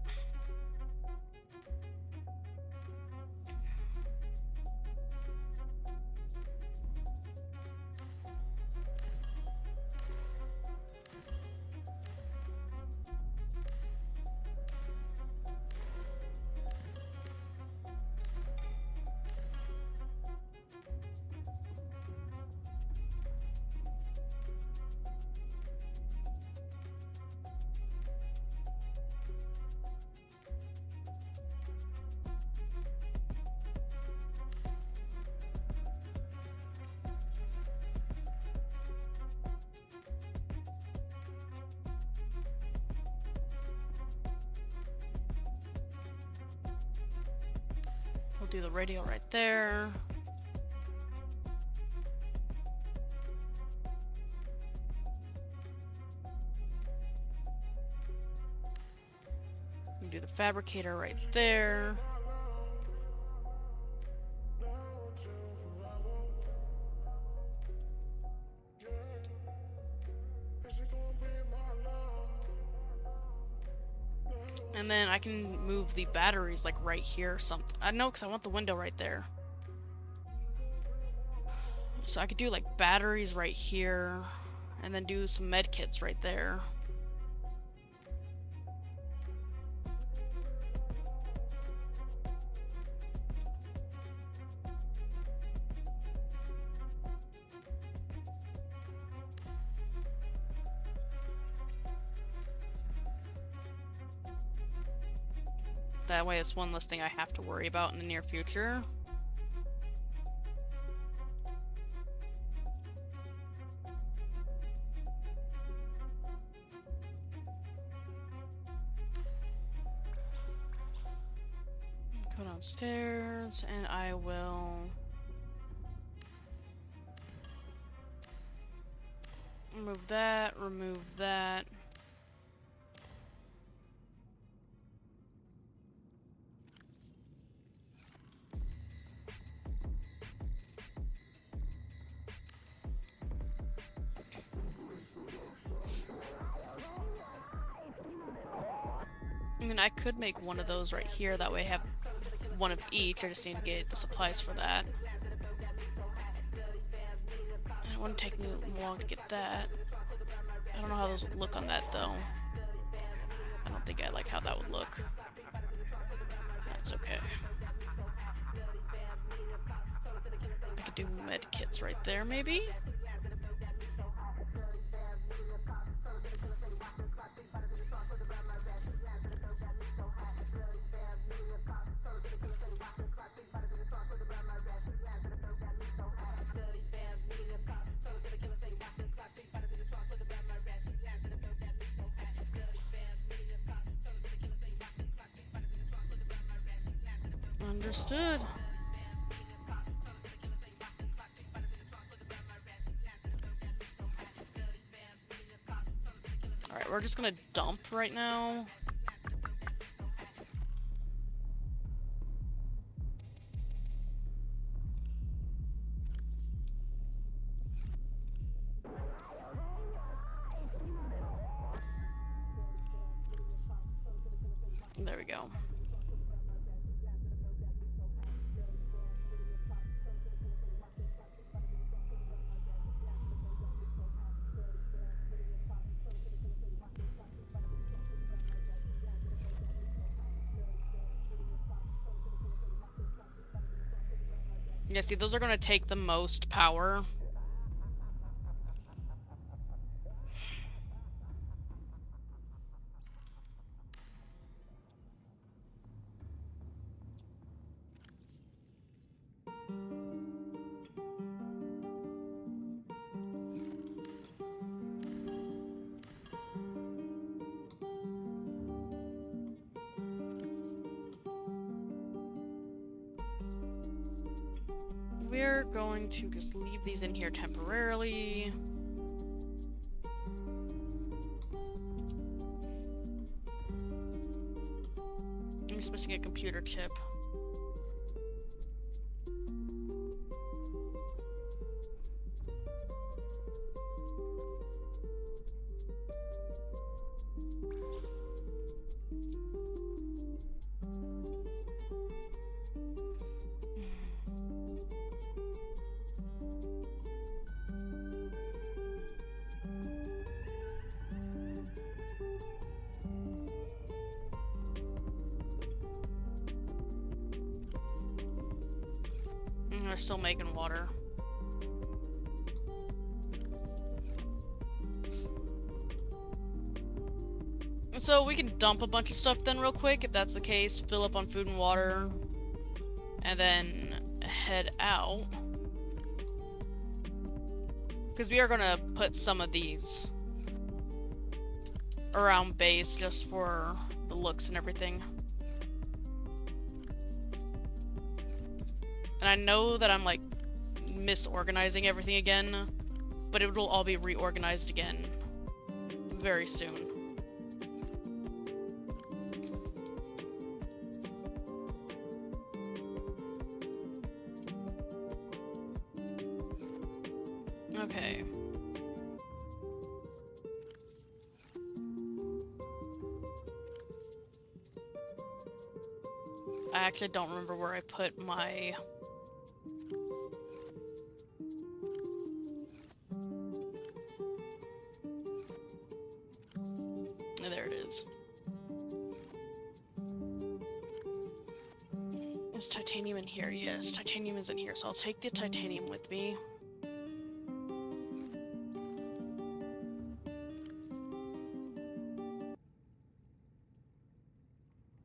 Do the radio right there. Do the fabricator right there. And then I can move the batteries like right here or something. I know, because I want the window right there. So I could do like batteries right here and then do some med kits right there. That way it's one less thing I have to worry about in the near future. Go downstairs and I will remove that, remove that. I mean, I could make one of those right here, that way I have one of each. I just need to get the supplies for that. It wouldn't take me long to get that. I don't know how those would look on that though. I don't think I like how that would look. That's okay. I could do med kits right there maybe? Understood. Alright, we're just gonna dump right now. There we go. Yeah, see, those are going to take the most power. We're going to just leave these in here temporarily. I'm just missing a computer chip. They're still making water. So we can dump a bunch of stuff then real quick if that's the case. Fill up on food and water. And then head out. Because we are going to put some of these around base just for the looks and everything. And I know that I'm like misorganizing everything again, but it will all be reorganized again very soon. Okay. I actually don't remember where I put my... There it is. Is titanium in here? Yes, titanium is in here, so I'll take the titanium with me.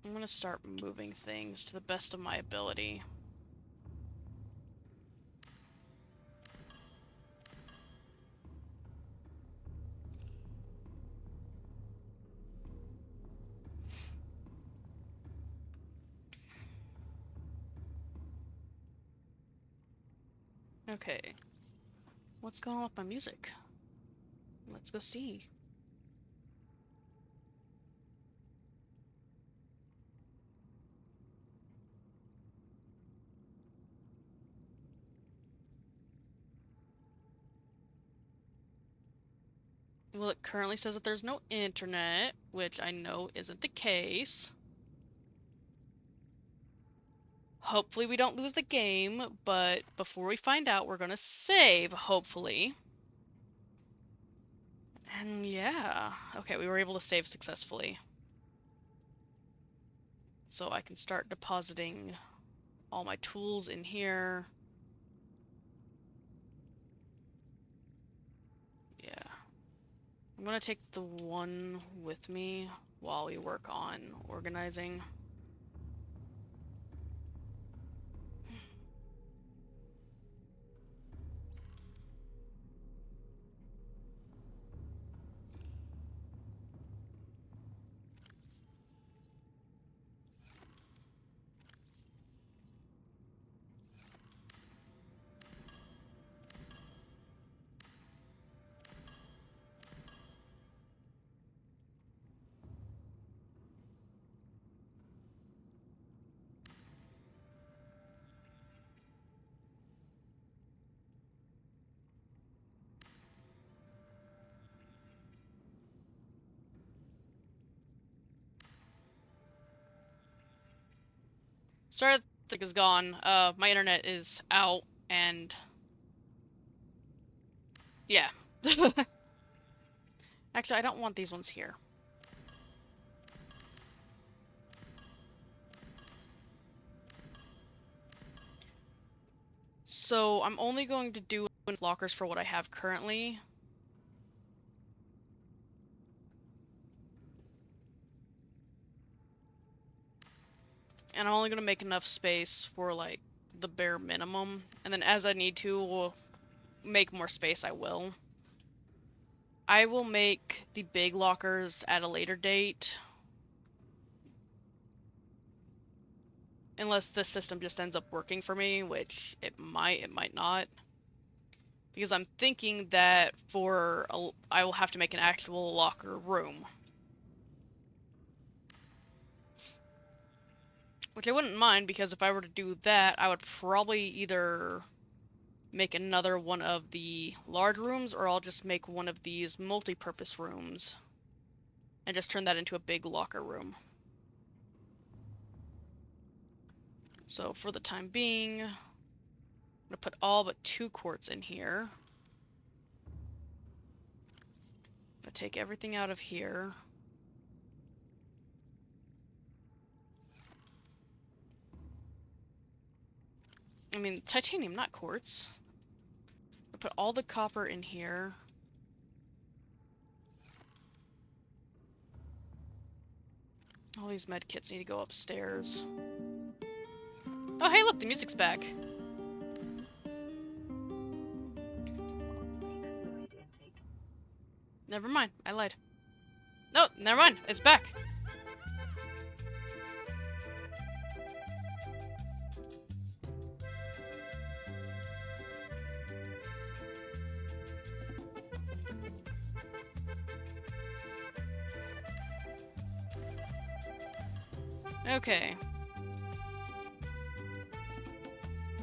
I'm gonna start moving things to the best of my ability. Okay. What's going on with my music? Let's go see. Well, it currently says that there's no internet, which I know isn't the case. Hopefully we don't lose the game, but before we find out, we're gonna save, hopefully. And yeah, okay, we were able to save successfully. So I can start depositing all my tools in here. Yeah. I'm gonna take the one with me while we work on organizing. Sorry, the is gone. My internet is out, and yeah. Actually, I don't want these ones here. So I'm only going to do lockers for what I have currently. And I'm only going to make enough space for, like, the bare minimum. And then as I need to make more space, I will. I will make the big lockers at a later date. Unless the system just ends up working for me, which it might not. Because I'm thinking that I will have to make an actual locker room. Which I wouldn't mind, because if I were to do that, I would probably either make another one of the large rooms, or I'll just make one of these multi-purpose rooms and just turn that into a big locker room. So for the time being, I'm gonna put all but 2 quartz in here. I'm gonna take everything out of here. I mean, titanium, not quartz. I'll put all the copper in here. All these med kits need to go upstairs. Oh, hey, look, the music's back. Seek fluid intake. Never mind, I lied. No, never mind, it's back. Okay.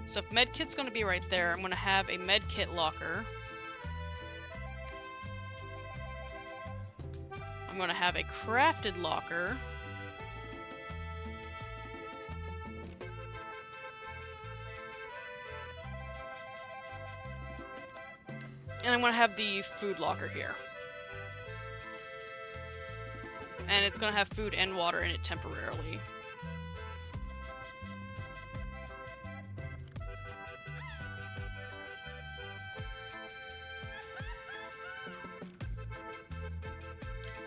So if medkit's gonna be right there, I'm gonna have a medkit locker. I'm gonna have a crafted locker. And I'm gonna have the food locker here. And it's gonna have food and water in it temporarily.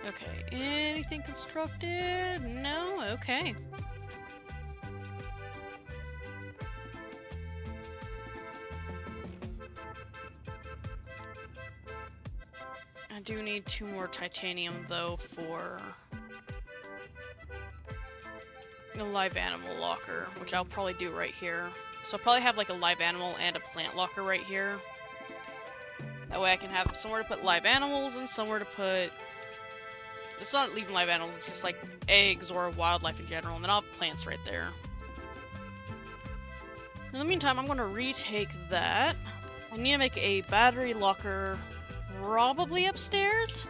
Okay, anything constructed? No? Okay. I do need 2 more titanium though for a live animal locker, which I'll probably do right here. So I'll probably have like a live animal and a plant locker right here. That way I can have somewhere to put live animals and somewhere to put... It's not even live animals, it's just like eggs or wildlife in general, and then I'll have plants right there. In the meantime, I'm going to retake that. I need to make a battery locker probably upstairs.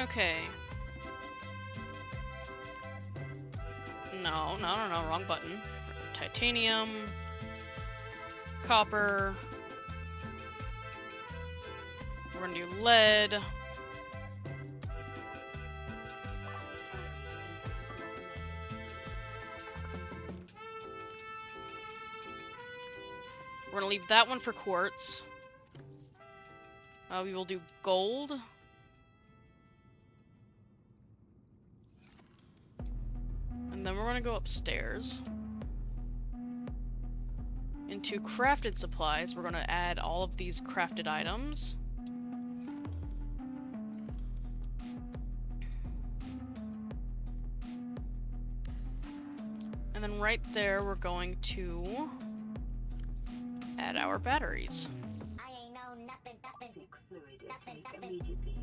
Okay. No, wrong button. Titanium, copper. We're gonna do lead. We're gonna leave that one for quartz. We will do gold. And then we're gonna go upstairs. Into crafted supplies, we're gonna add all of these crafted items. And then right there, we're going to add our batteries. Seek fluid intake immediately.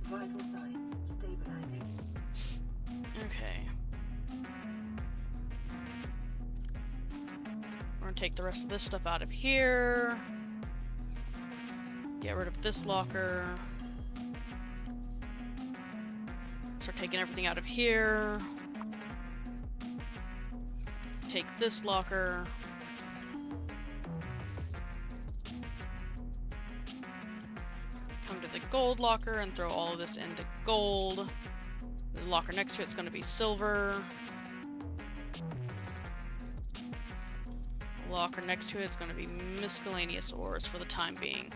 Vital signs stabilizing. Okay. We're gonna take the rest of this stuff out of here. Get rid of this locker. Start taking everything out of here. Take this locker. Come to the gold locker and throw all of this into gold. The locker next to it's going to be silver. The locker next to it's going to be miscellaneous ores for the time being.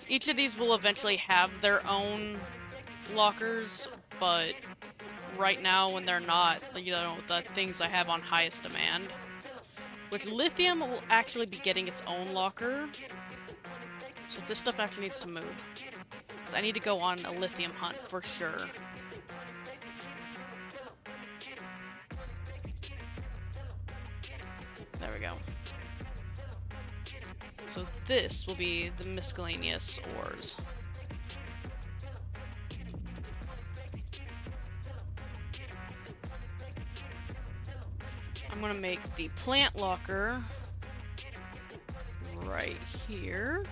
Each of these will eventually have their own lockers, but right now when they're not, you know, the things I have on highest demand, which lithium will actually be getting its own locker. So this stuff actually needs to move. So I need to go on a lithium hunt for sure. There we go. So this will be the miscellaneous ores. I'm gonna make the plant locker right here.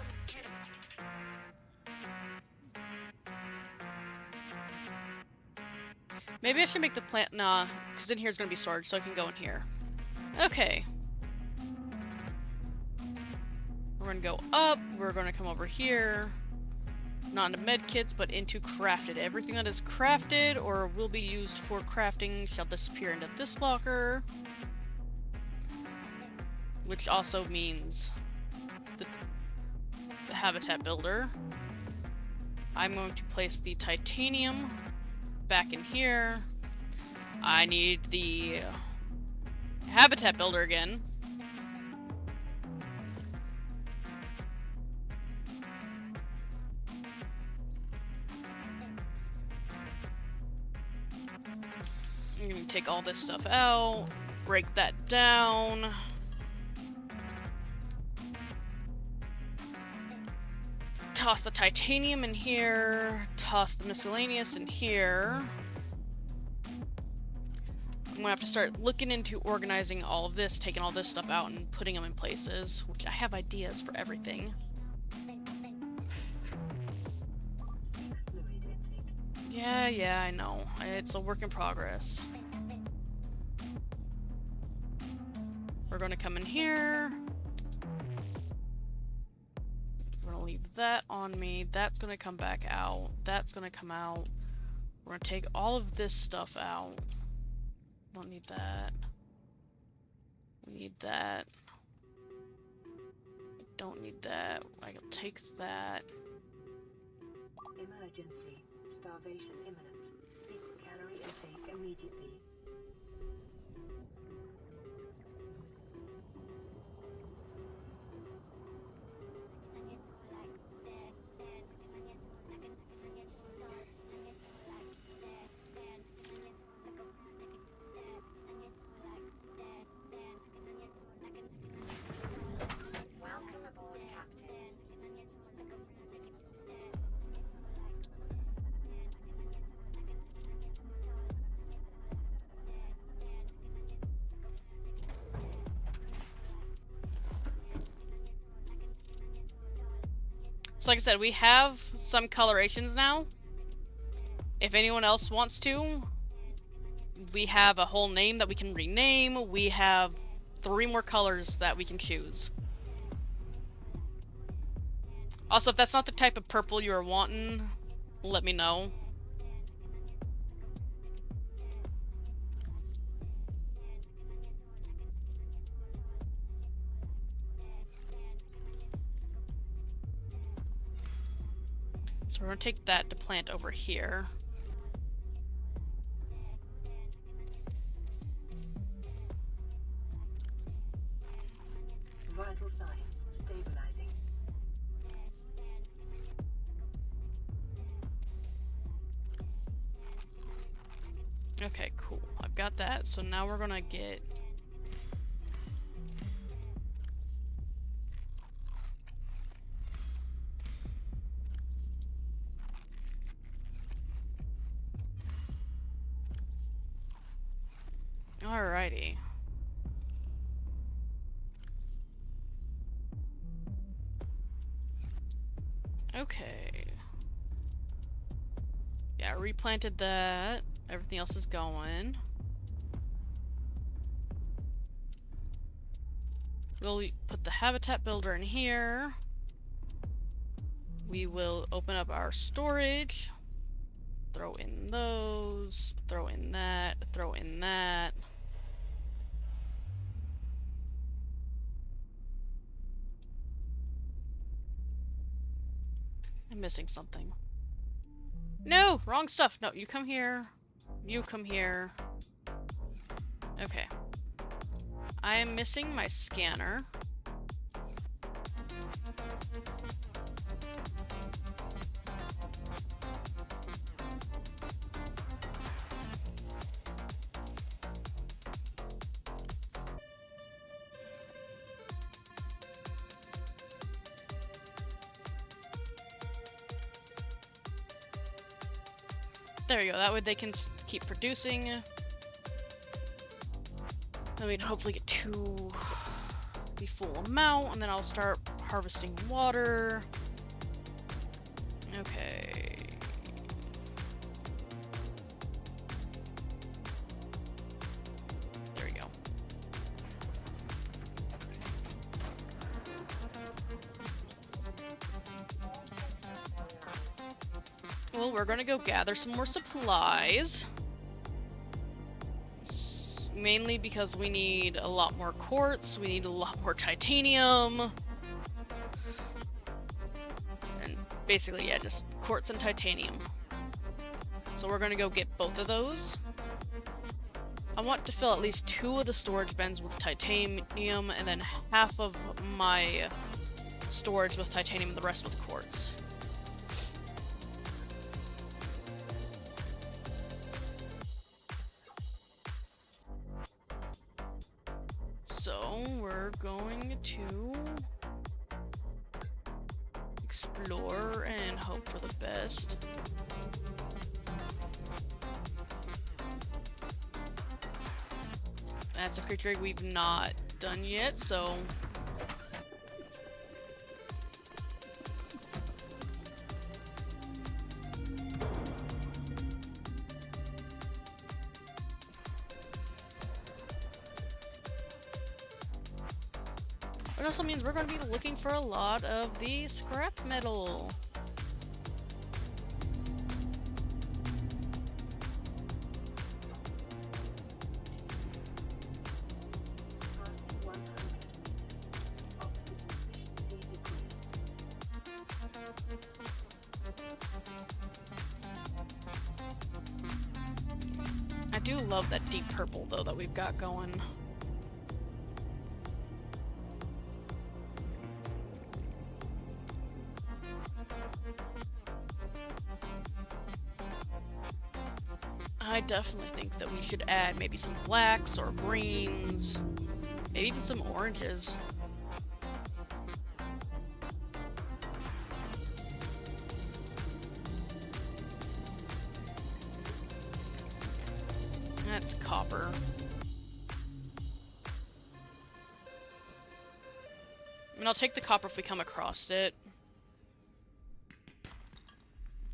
Maybe I should make the plant, nah, because in here is gonna be storage, so I can go in here. Okay. We're gonna go up, we're gonna come over here. Not into med kits, but into crafted. Everything that is crafted or will be used for crafting shall disappear into this locker. Which also means the habitat builder. I'm going to place the titanium back in here. I need the habitat builder again. I'm gonna take all this stuff out, break that down. Toss the titanium in here, toss the miscellaneous in here. I'm gonna have to start looking into organizing all of this, taking all this stuff out and putting them in places, which I have ideas for everything. Fluid intake. Yeah, I know. It's a work in progress. We're gonna come in here. We're gonna leave that on me. That's gonna come back out. That's gonna come out. We're gonna take all of this stuff out. Don't need that. We need that. Don't need that. I can take that. Emergency. Starvation imminent. Seek calorie intake immediately. Welcome aboard, Captain. So like I said, we have some colorations now. If anyone else wants to, we have a whole name that we can rename. We have 3 more colors that we can choose. Also, if that's not the type of purple you are wanting, let me know. So we're gonna take that to plant over here. Vital signs stabilizing. Okay, cool. I've got that. So now we're gonna get... Alrighty. Okay. Yeah, I replanted that. Everything else is going. We'll put the habitat builder in here. We will open up our storage. Throw in those. Throw in that. Throw in that. I'm missing something. No! Wrong stuff! No, you come here. You come here. Okay. I am missing my scanner. There we go, that way they can keep producing. Then we can hopefully get to the full amount, and then I'll start harvesting water. Okay. There we go. Well, we're gonna go gather some more supplies. Mainly because we need a lot more quartz, we need a lot more titanium. And basically, yeah, just quartz and titanium. So we're gonna go get both of those. I want to fill at least 2 of the storage bins with titanium, and then half of my storage with titanium and the rest with quartz. So we're going to explore and hope for the best. That's a creature we've not done yet, so it also means we're going to be looking for a lot of the scrap metal. Past 100 meters, oxygen efficiency decreased. I do love that deep purple though that we've got going. I definitely think that we should add maybe some blacks or greens, maybe even some oranges. That's copper. I mean, I'll take the copper if we come across it.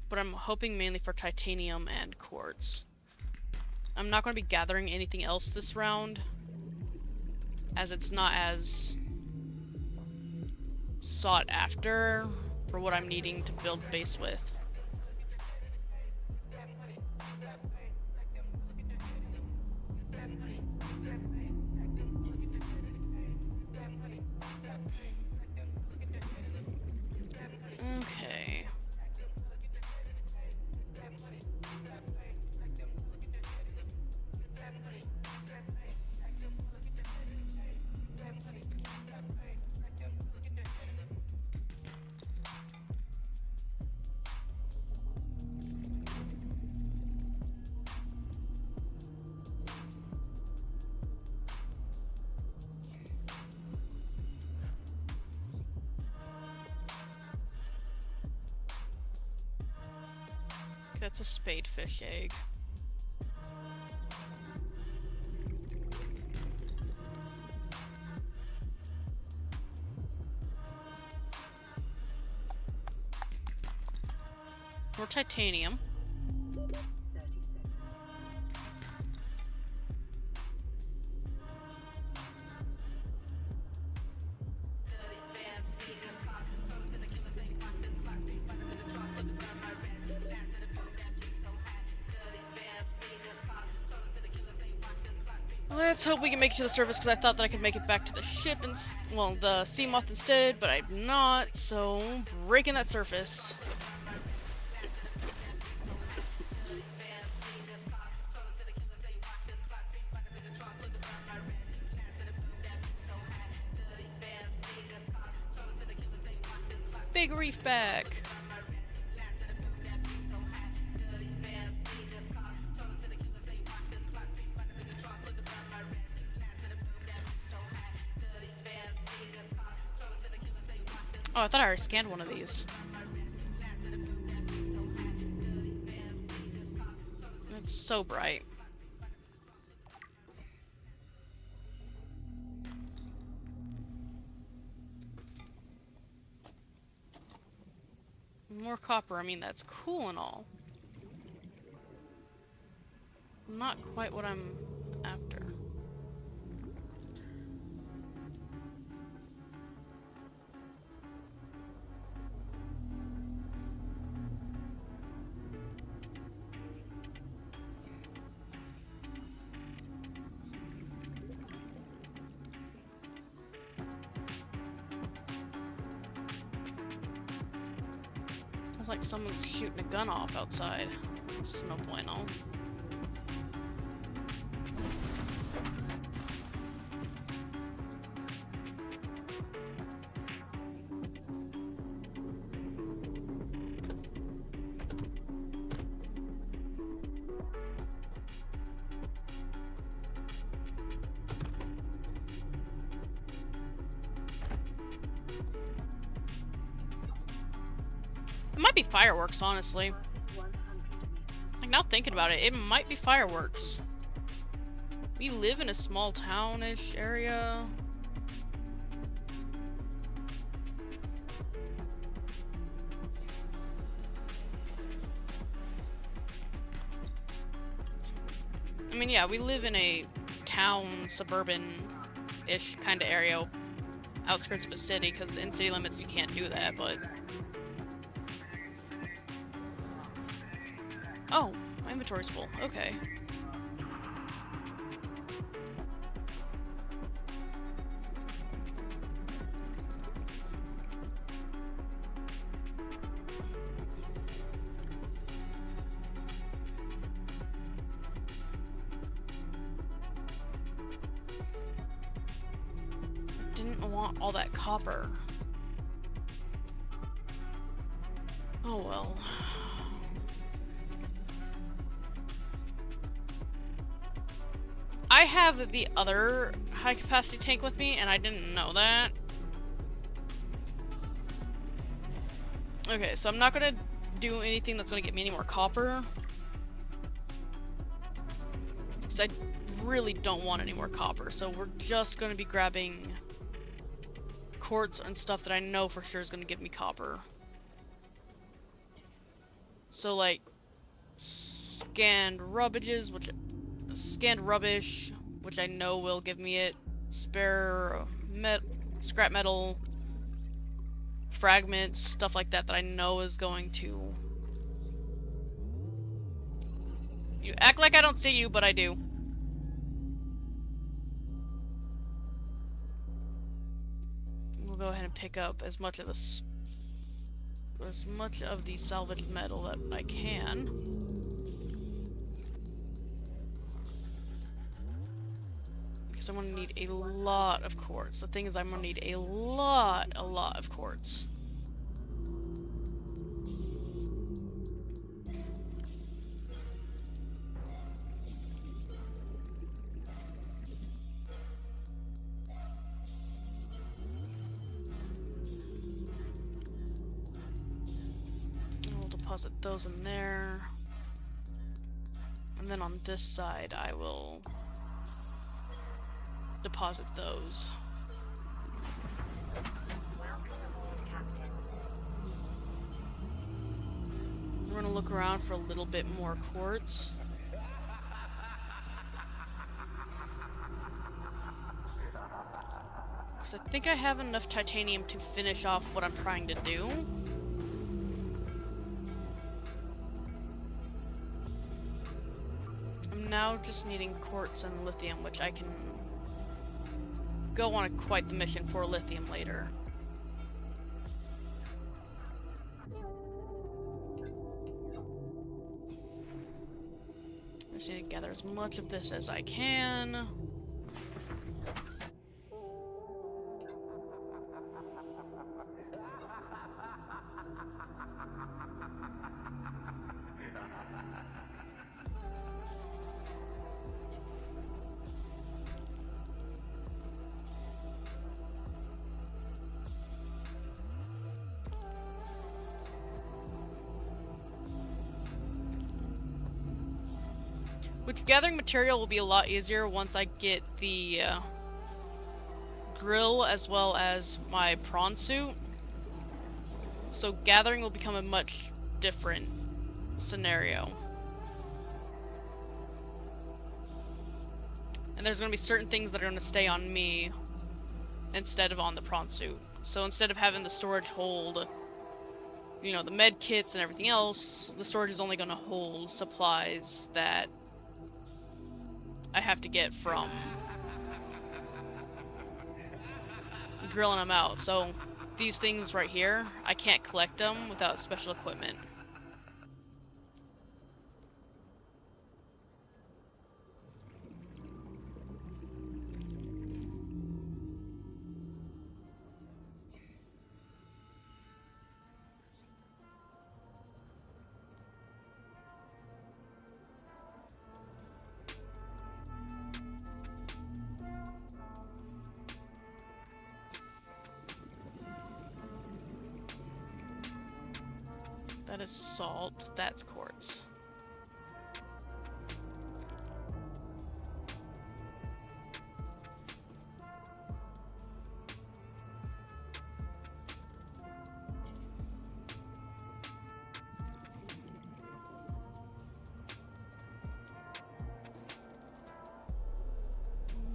But I'm hoping mainly for titanium and quartz. I'm not going to be gathering anything else this round, as it's not as sought after for what I'm needing to build base with. Okay. That's a spadefish egg. More titanium. 30 seconds. Let's hope we can make it to the surface, because I thought that I could make it back to the ship and, well, the sea moth instead, but I'm not, so breaking that surface. Big reef back. Oh, I thought I already scanned one of these. It's so bright. More copper, I mean, that's cool and all. Not quite what I'm after. Sounds like someone's shooting a gun off outside. It's no bueno. might be fireworks, honestly. 100 meters. Like, now thinking about it, it might be fireworks. We live in a small town-ish area. I mean, yeah, we live in a town, suburban-ish kind of area, outskirts of a city, because in city limits you can't do that, but... Oh, my inventory's full. Okay. Didn't want all that copper. Oh well. I have the other high capacity tank with me and I didn't know that. Okay, so I'm not gonna do anything that's gonna get me any more copper. Because I really don't want any more copper, so we're just gonna be grabbing quartz and stuff that I know for sure is gonna give me copper. So like scanned rubbish, which I know will give me it, scrap metal, fragments, stuff like that that I know is going to. You act like I don't see you, but I do. We'll go ahead and pick up as much of the salvaged metal that I can. Because I'm gonna need a lot of quartz. The thing is, I'm gonna need a lot of quartz. Deposit those in there, and then on this side I will deposit those. We're gonna look around for a little bit more quartz. Because I think I have enough titanium to finish off what I'm trying to do. Now just needing quartz and lithium, which I can go on quite the mission for lithium later. I just need to gather as much of this as I can. Which gathering material will be a lot easier once I get the drill as well as my prawn suit. So gathering will become a much different scenario. And there's going to be certain things that are going to stay on me instead of on the prawn suit. So instead of having the storage hold, you know, the med kits and everything else, the storage is only going to hold supplies that I have to get from drilling them out. So these things right here, I can't collect them without special equipment. is salt. That's quartz.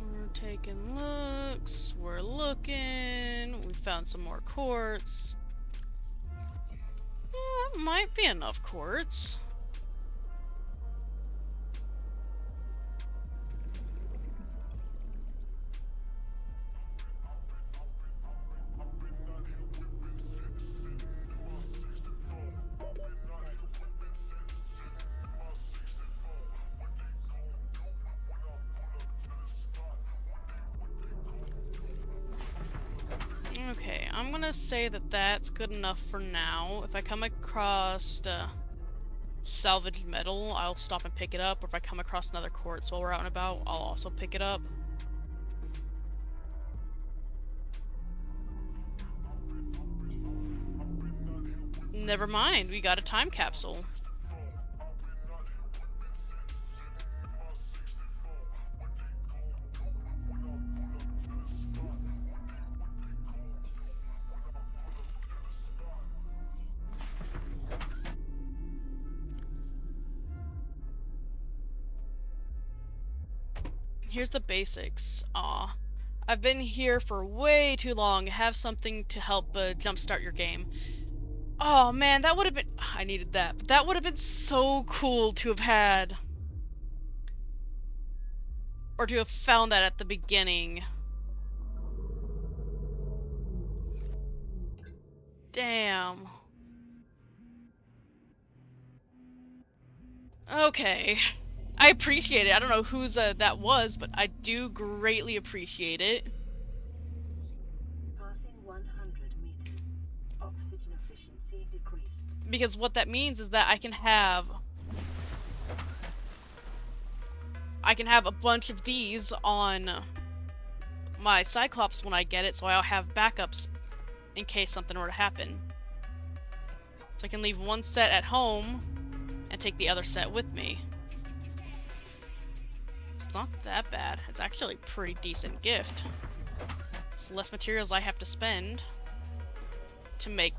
We're taking looks. We're looking. We found some more quartz. That might be enough quartz. Okay, I'm gonna say that that's good enough for now. If I come across salvaged metal, I'll stop and pick it up. Or if I come across another quartz while we're out and about, I'll also pick it up. Never mind, we got a time capsule. Here's the basics. Aw. I've been here for way too long. Have something to help jumpstart your game. Oh man, that would have been... I needed that. But that would have been so cool to have had. Or to have found that at the beginning. Damn. Okay. I appreciate it. I don't know whose that was, but I do greatly appreciate it. Passing 100 meters. Oxygen efficiency decreased. Because what that means is that I can have a bunch of these on my Cyclops when I get it, so I'll have backups in case something were to happen. So I can leave one set at home and take the other set with me. It's not that bad. It's actually a pretty decent gift. It's less materials I have to spend to make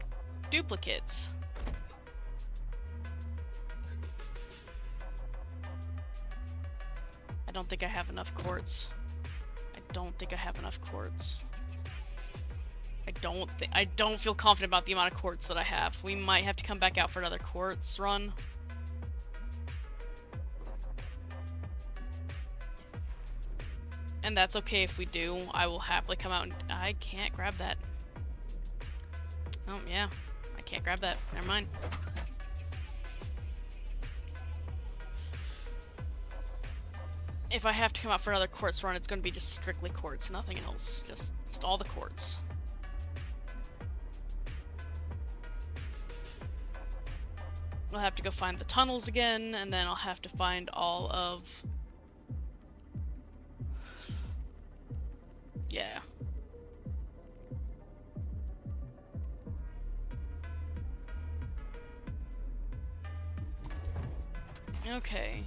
duplicates. I don't think I have enough quartz. I don't feel confident about the amount of quartz that I have. We might have to come back out for another quartz run. And that's okay if we do. I will happily come out and... I can't grab that. Oh, yeah. I can't grab that. Never mind. If I have to come out for another quartz run, it's going to be just strictly quartz, nothing else. Just all the quartz. I'll have to go find the tunnels again, and then I'll have to find all of... Yeah. Okay.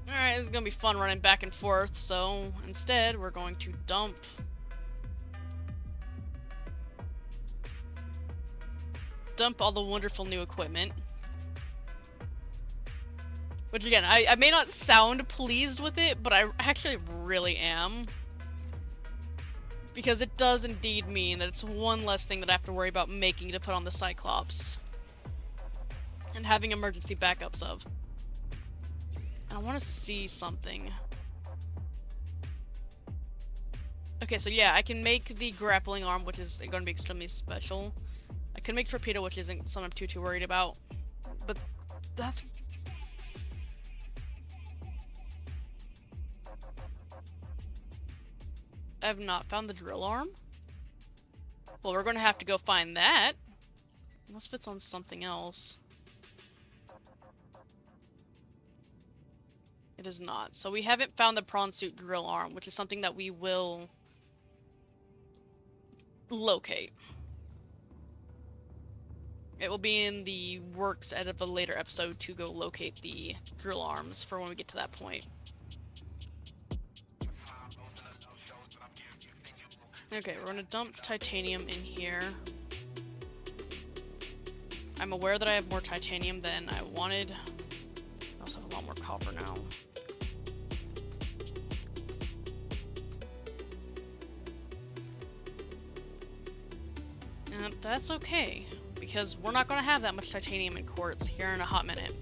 Alright, it's gonna be fun running back and forth, so instead we're going to dump all the wonderful new equipment. Which again, I may not sound pleased with it, but I actually really am. Because it does indeed mean that it's one less thing that I have to worry about making to put on the Cyclops. And having emergency backups of. And I want to see something. Okay, so yeah, I can make the grappling arm, which is going to be extremely special. I can make torpedo, which isn't something I'm too worried about. But that's... I have not found the drill arm. Well, we're going to have to go find that. Unless it's on something else. It is not. So we haven't found the prawn suit drill arm, which is something that we will locate. It will be in the works out of a later episode to go locate the drill arms for when we get to that point. Okay, we're gonna dump titanium in here. I'm aware that I have more titanium than I wanted. I also have a lot more copper now. And that's okay, because we're not gonna have that much titanium and quartz here in a hot minute.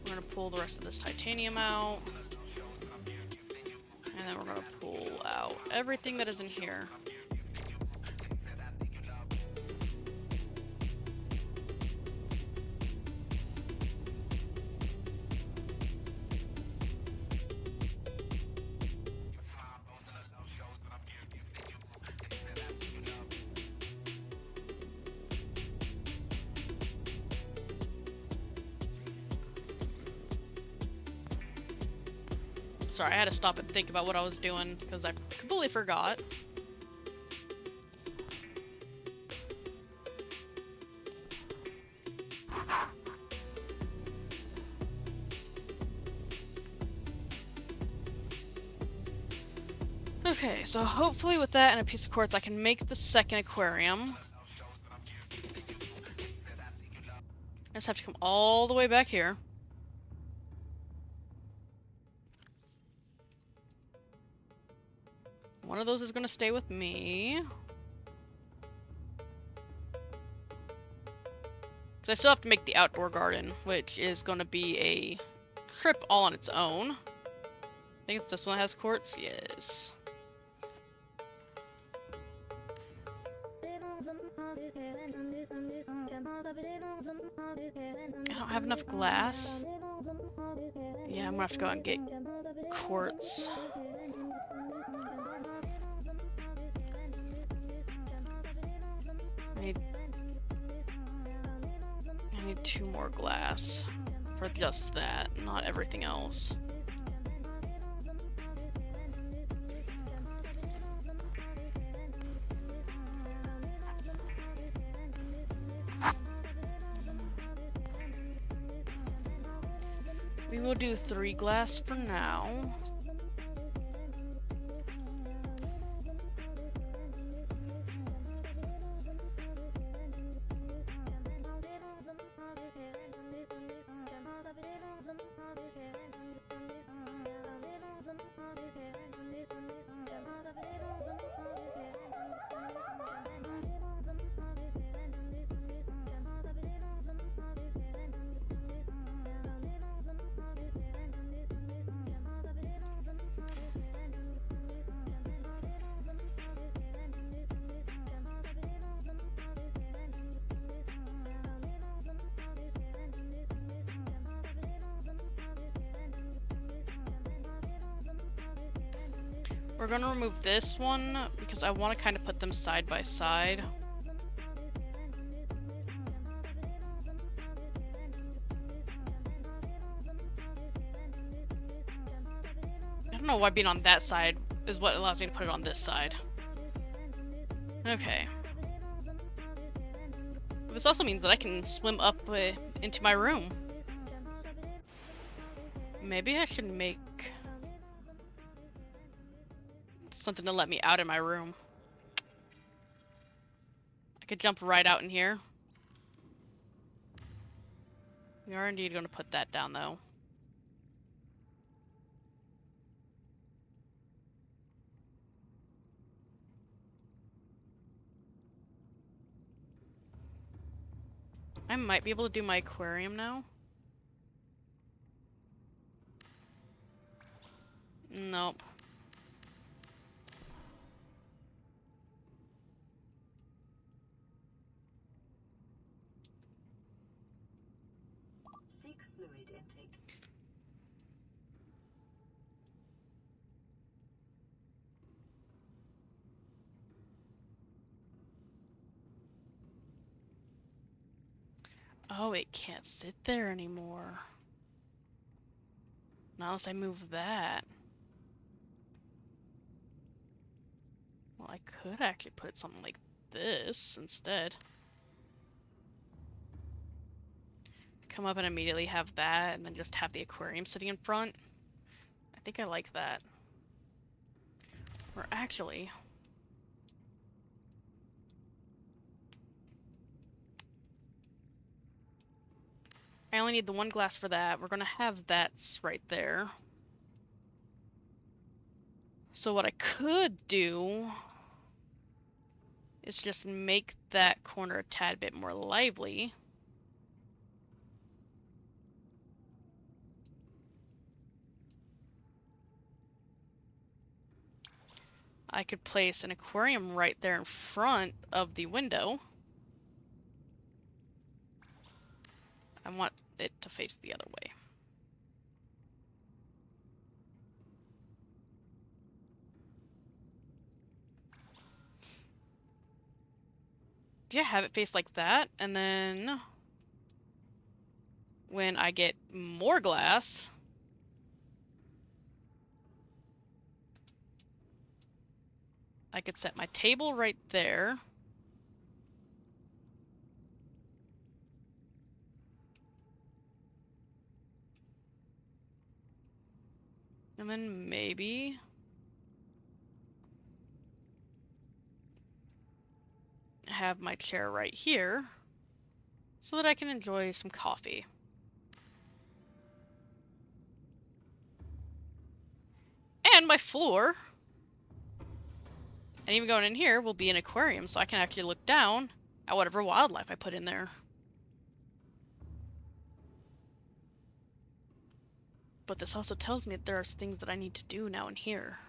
We're gonna pull the rest of this titanium out. And then we're gonna pull out everything that is in here. Sorry, I had to stop and think about what I was doing because I completely forgot. Okay, so hopefully with that and a piece of quartz I can make the second aquarium. I just have to come all the way back here. One of those is going to stay with me. Because I still have to make the outdoor garden, which is going to be a trip all on its own. I think it's this one that has quartz. Yes. I don't have enough glass. Yeah, I'm gonna have to go out and get quartz. I need 2 more glass for just that, not everything else. We will do 3 glass for now. We're gonna remove this one because I want to kind of put them side by side. I don't know why being on that side is what allows me to put it on this side. Okay. This also means that I can swim up into my room. Maybe I should make something to let me out in my room. I could jump right out in here. We are indeed going to put that down though. I might be able to do my aquarium now. Nope. Seek fluid intake. Oh, it can't sit there anymore. Not unless I move that. Well, I could actually put it something like this instead. Come up and immediately have that, and then just have the aquarium sitting in front. I think I like that. Or actually... I only need the one glass for that. We're gonna have that's right there. So what I could do is just make that corner a tad bit more lively. I could place an aquarium right there in front of the window. I want it to face the other way. Yeah, have it face like that, and then when I get more glass, I could set my table right there. And then maybe have my chair right here so that I can enjoy some coffee. And my floor, and even going in here, will be an aquarium, so I can actually look down at whatever wildlife I put in there. But this also tells me that there are things that I need to do now in here.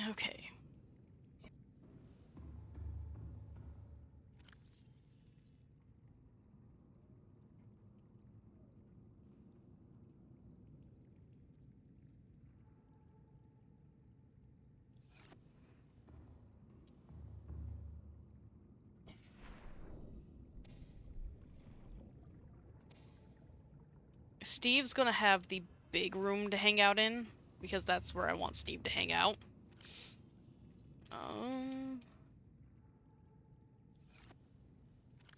Okay. Steve's gonna have the big room to hang out in, because that's where I want Steve to hang out.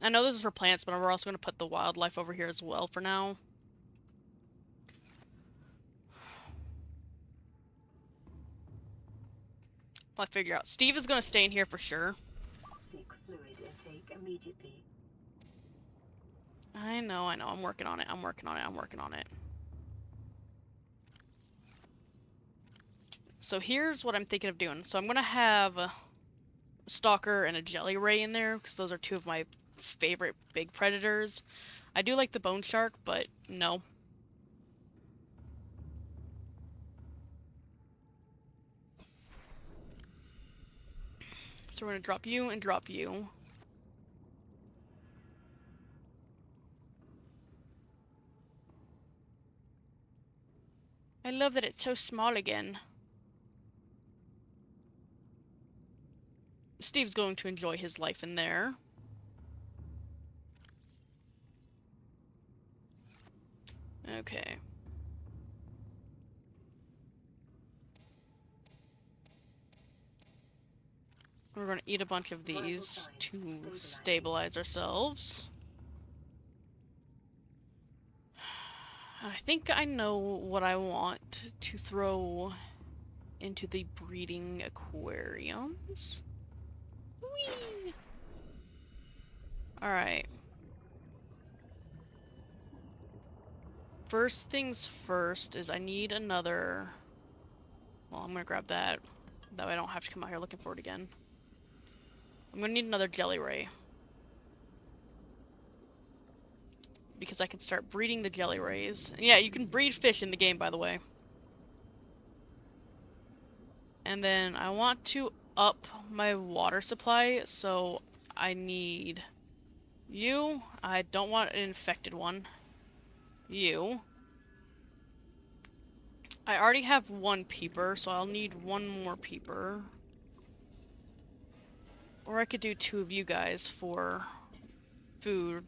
I know this is for plants, but we're also going to put the wildlife over here as well for now. I'll figure out. Steve is going to stay in here for sure. Seek fluid intake immediately. I know. I'm working on it. I'm working on it. So here's what I'm thinking of doing. So I'm going to have a Stalker and a Jelly Ray in there, because those are two of my favorite big predators. I do like the Bone Shark, but no. So we're going to drop you and drop you. I love that it's so small again. Steve's going to enjoy his life in there. Okay. We're going to eat a bunch of these to stabilize ourselves. I think I know what I want to throw into the breeding aquariums. Whee! Alright. First things first is I need another... Well, I'm gonna grab that. That way I don't have to come out here looking for it again. I'm gonna need another Jelly Ray. Because I can start breeding the Jelly Rays. Yeah, you can breed fish in the game, by the way. And then I want to up my water supply, so I need you. I don't want an infected one. You. I already have one peeper, so I'll need one more peeper. Or I could do two of you guys for food.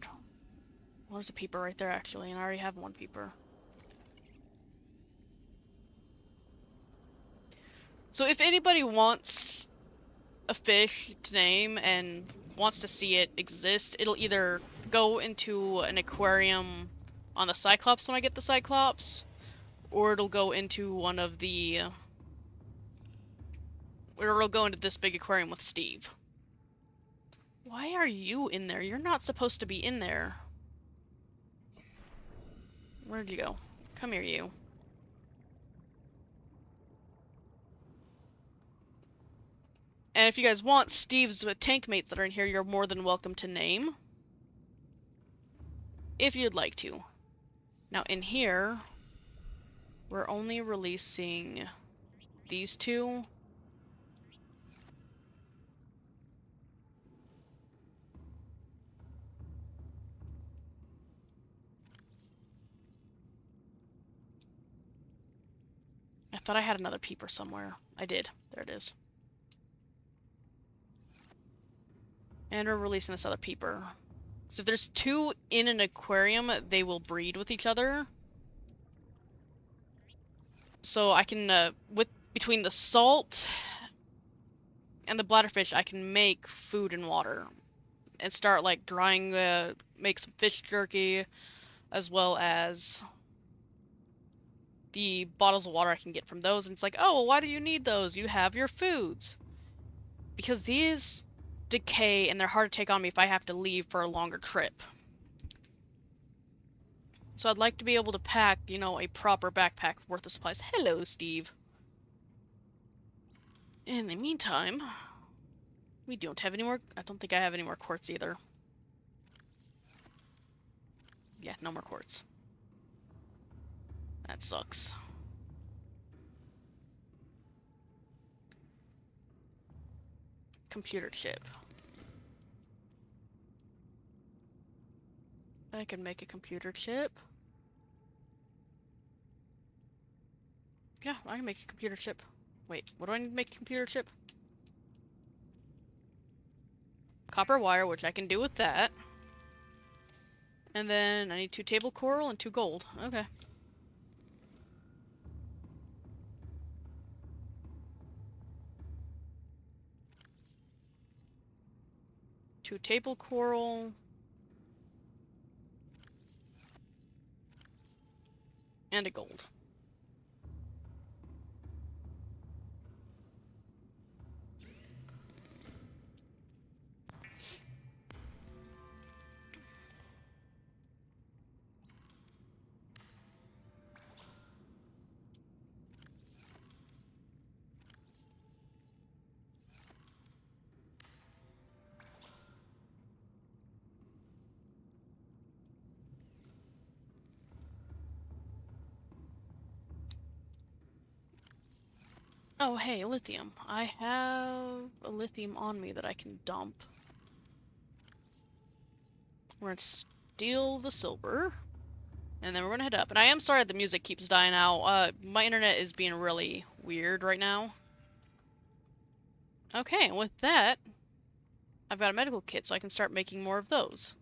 Well, there's a peeper right there, actually, and I already have one peeper. So if anybody wants a fish to name and wants to see it exist, it'll either go into an aquarium on the Cyclops when I get the Cyclops, or it'll go into one of the... or it'll go into this big aquarium with Steve. Why are you in there? You're not supposed to be in there. Where'd you go? Come here, you. And if you guys want Steve's tank mates that are in here, you're more than welcome to name. If you'd like to. Now in here, we're only releasing these two. I thought I had another peeper somewhere. I did. There it is. And we're releasing this other peeper. So if there's two in an aquarium, they will breed with each other. So I can, between the salt and the bladderfish, I can make food and water. And start, like, drying, make some fish jerky, as well as the bottles of water I can get from those. And it's like, oh, well, why do you need those? You have your foods. Because these decay and they're hard to take on me if I have to leave for a longer trip. So I'd like to be able to pack, you know, a proper backpack worth of supplies. Hello, Steve. In the meantime, we don't have any more... I don't think I have any more quartz either. Yeah, no more quartz. That sucks. Computer chip. I can make a computer chip. Yeah, I can make a computer chip. Wait, what do I need to make a computer chip? Copper wire, which I can do with that. And then I need 2 table coral and 2 gold. Okay. Two table coral. And a gold. Oh, hey, lithium. I have a lithium on me that I can dump. We're gonna steal the silver. And then we're gonna head up. And I am sorry the music keeps dying out. My internet is being really weird right now. Okay, and with that, I've got a medical kit, so I can start making more of those.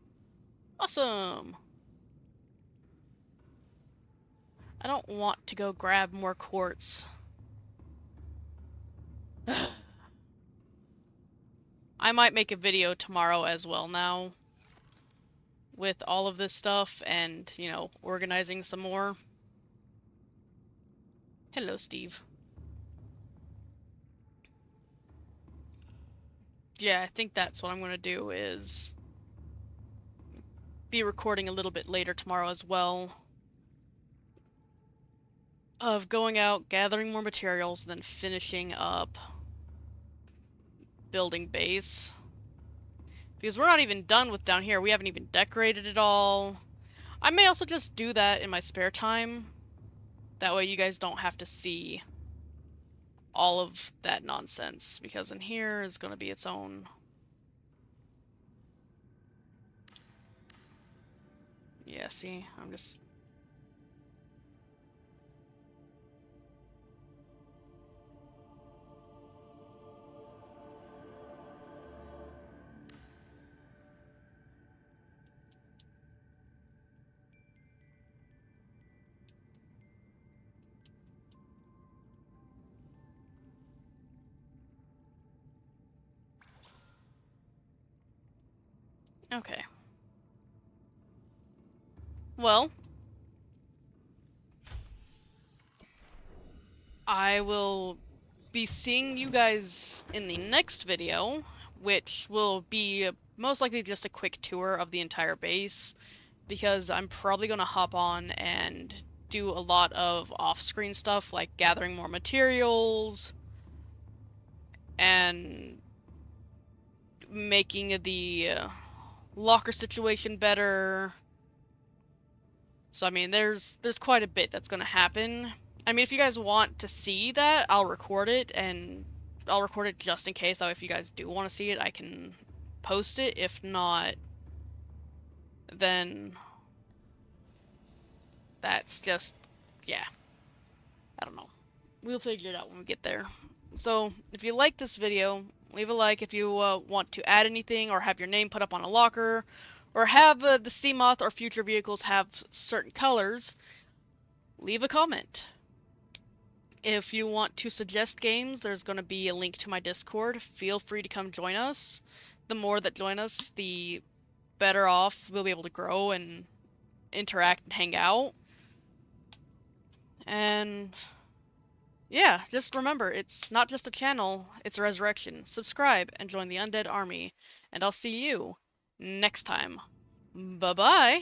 Awesome! I don't want to go grab more quartz. I might make a video tomorrow as well now. With all of this stuff and, you know, organizing some more. Hello, Steve. Yeah, I think that's what I'm gonna do is be recording a little bit later tomorrow as well. Of going out, gathering more materials, and then finishing up building base. Because we're not even done with down here. We haven't even decorated it all. I may also just do that in my spare time. That way you guys don't have to see all of that nonsense. Because in here is going to be its own... Yeah, see? I'm just... Okay. Well, I will be seeing you guys in the next video, which will be most likely just a quick tour of the entire base, because I'm probably going to hop on and do a lot of off-screen stuff like gathering more materials and making the locker situation better. So I mean, there's quite a bit that's going to happen. I mean, if you guys want to see that, I'll record it, and I'll record it just in case. So if you guys do want to see it, I can post it. If not, then that's just, yeah, I don't know. We'll figure it out when we get there. So if you like this video, leave a like. If you want to add anything or have your name put up on a locker, or have the Seamoth or future vehicles have certain colors, leave a comment. If you want to suggest games, there's going to be a link to my Discord. Feel free to come join us. The more that join us, the better off we'll be able to grow and interact and hang out. And yeah, just remember, it's not just a channel, it's a resurrection. Subscribe and join the Undead Army, and I'll see you next time. Bye-bye.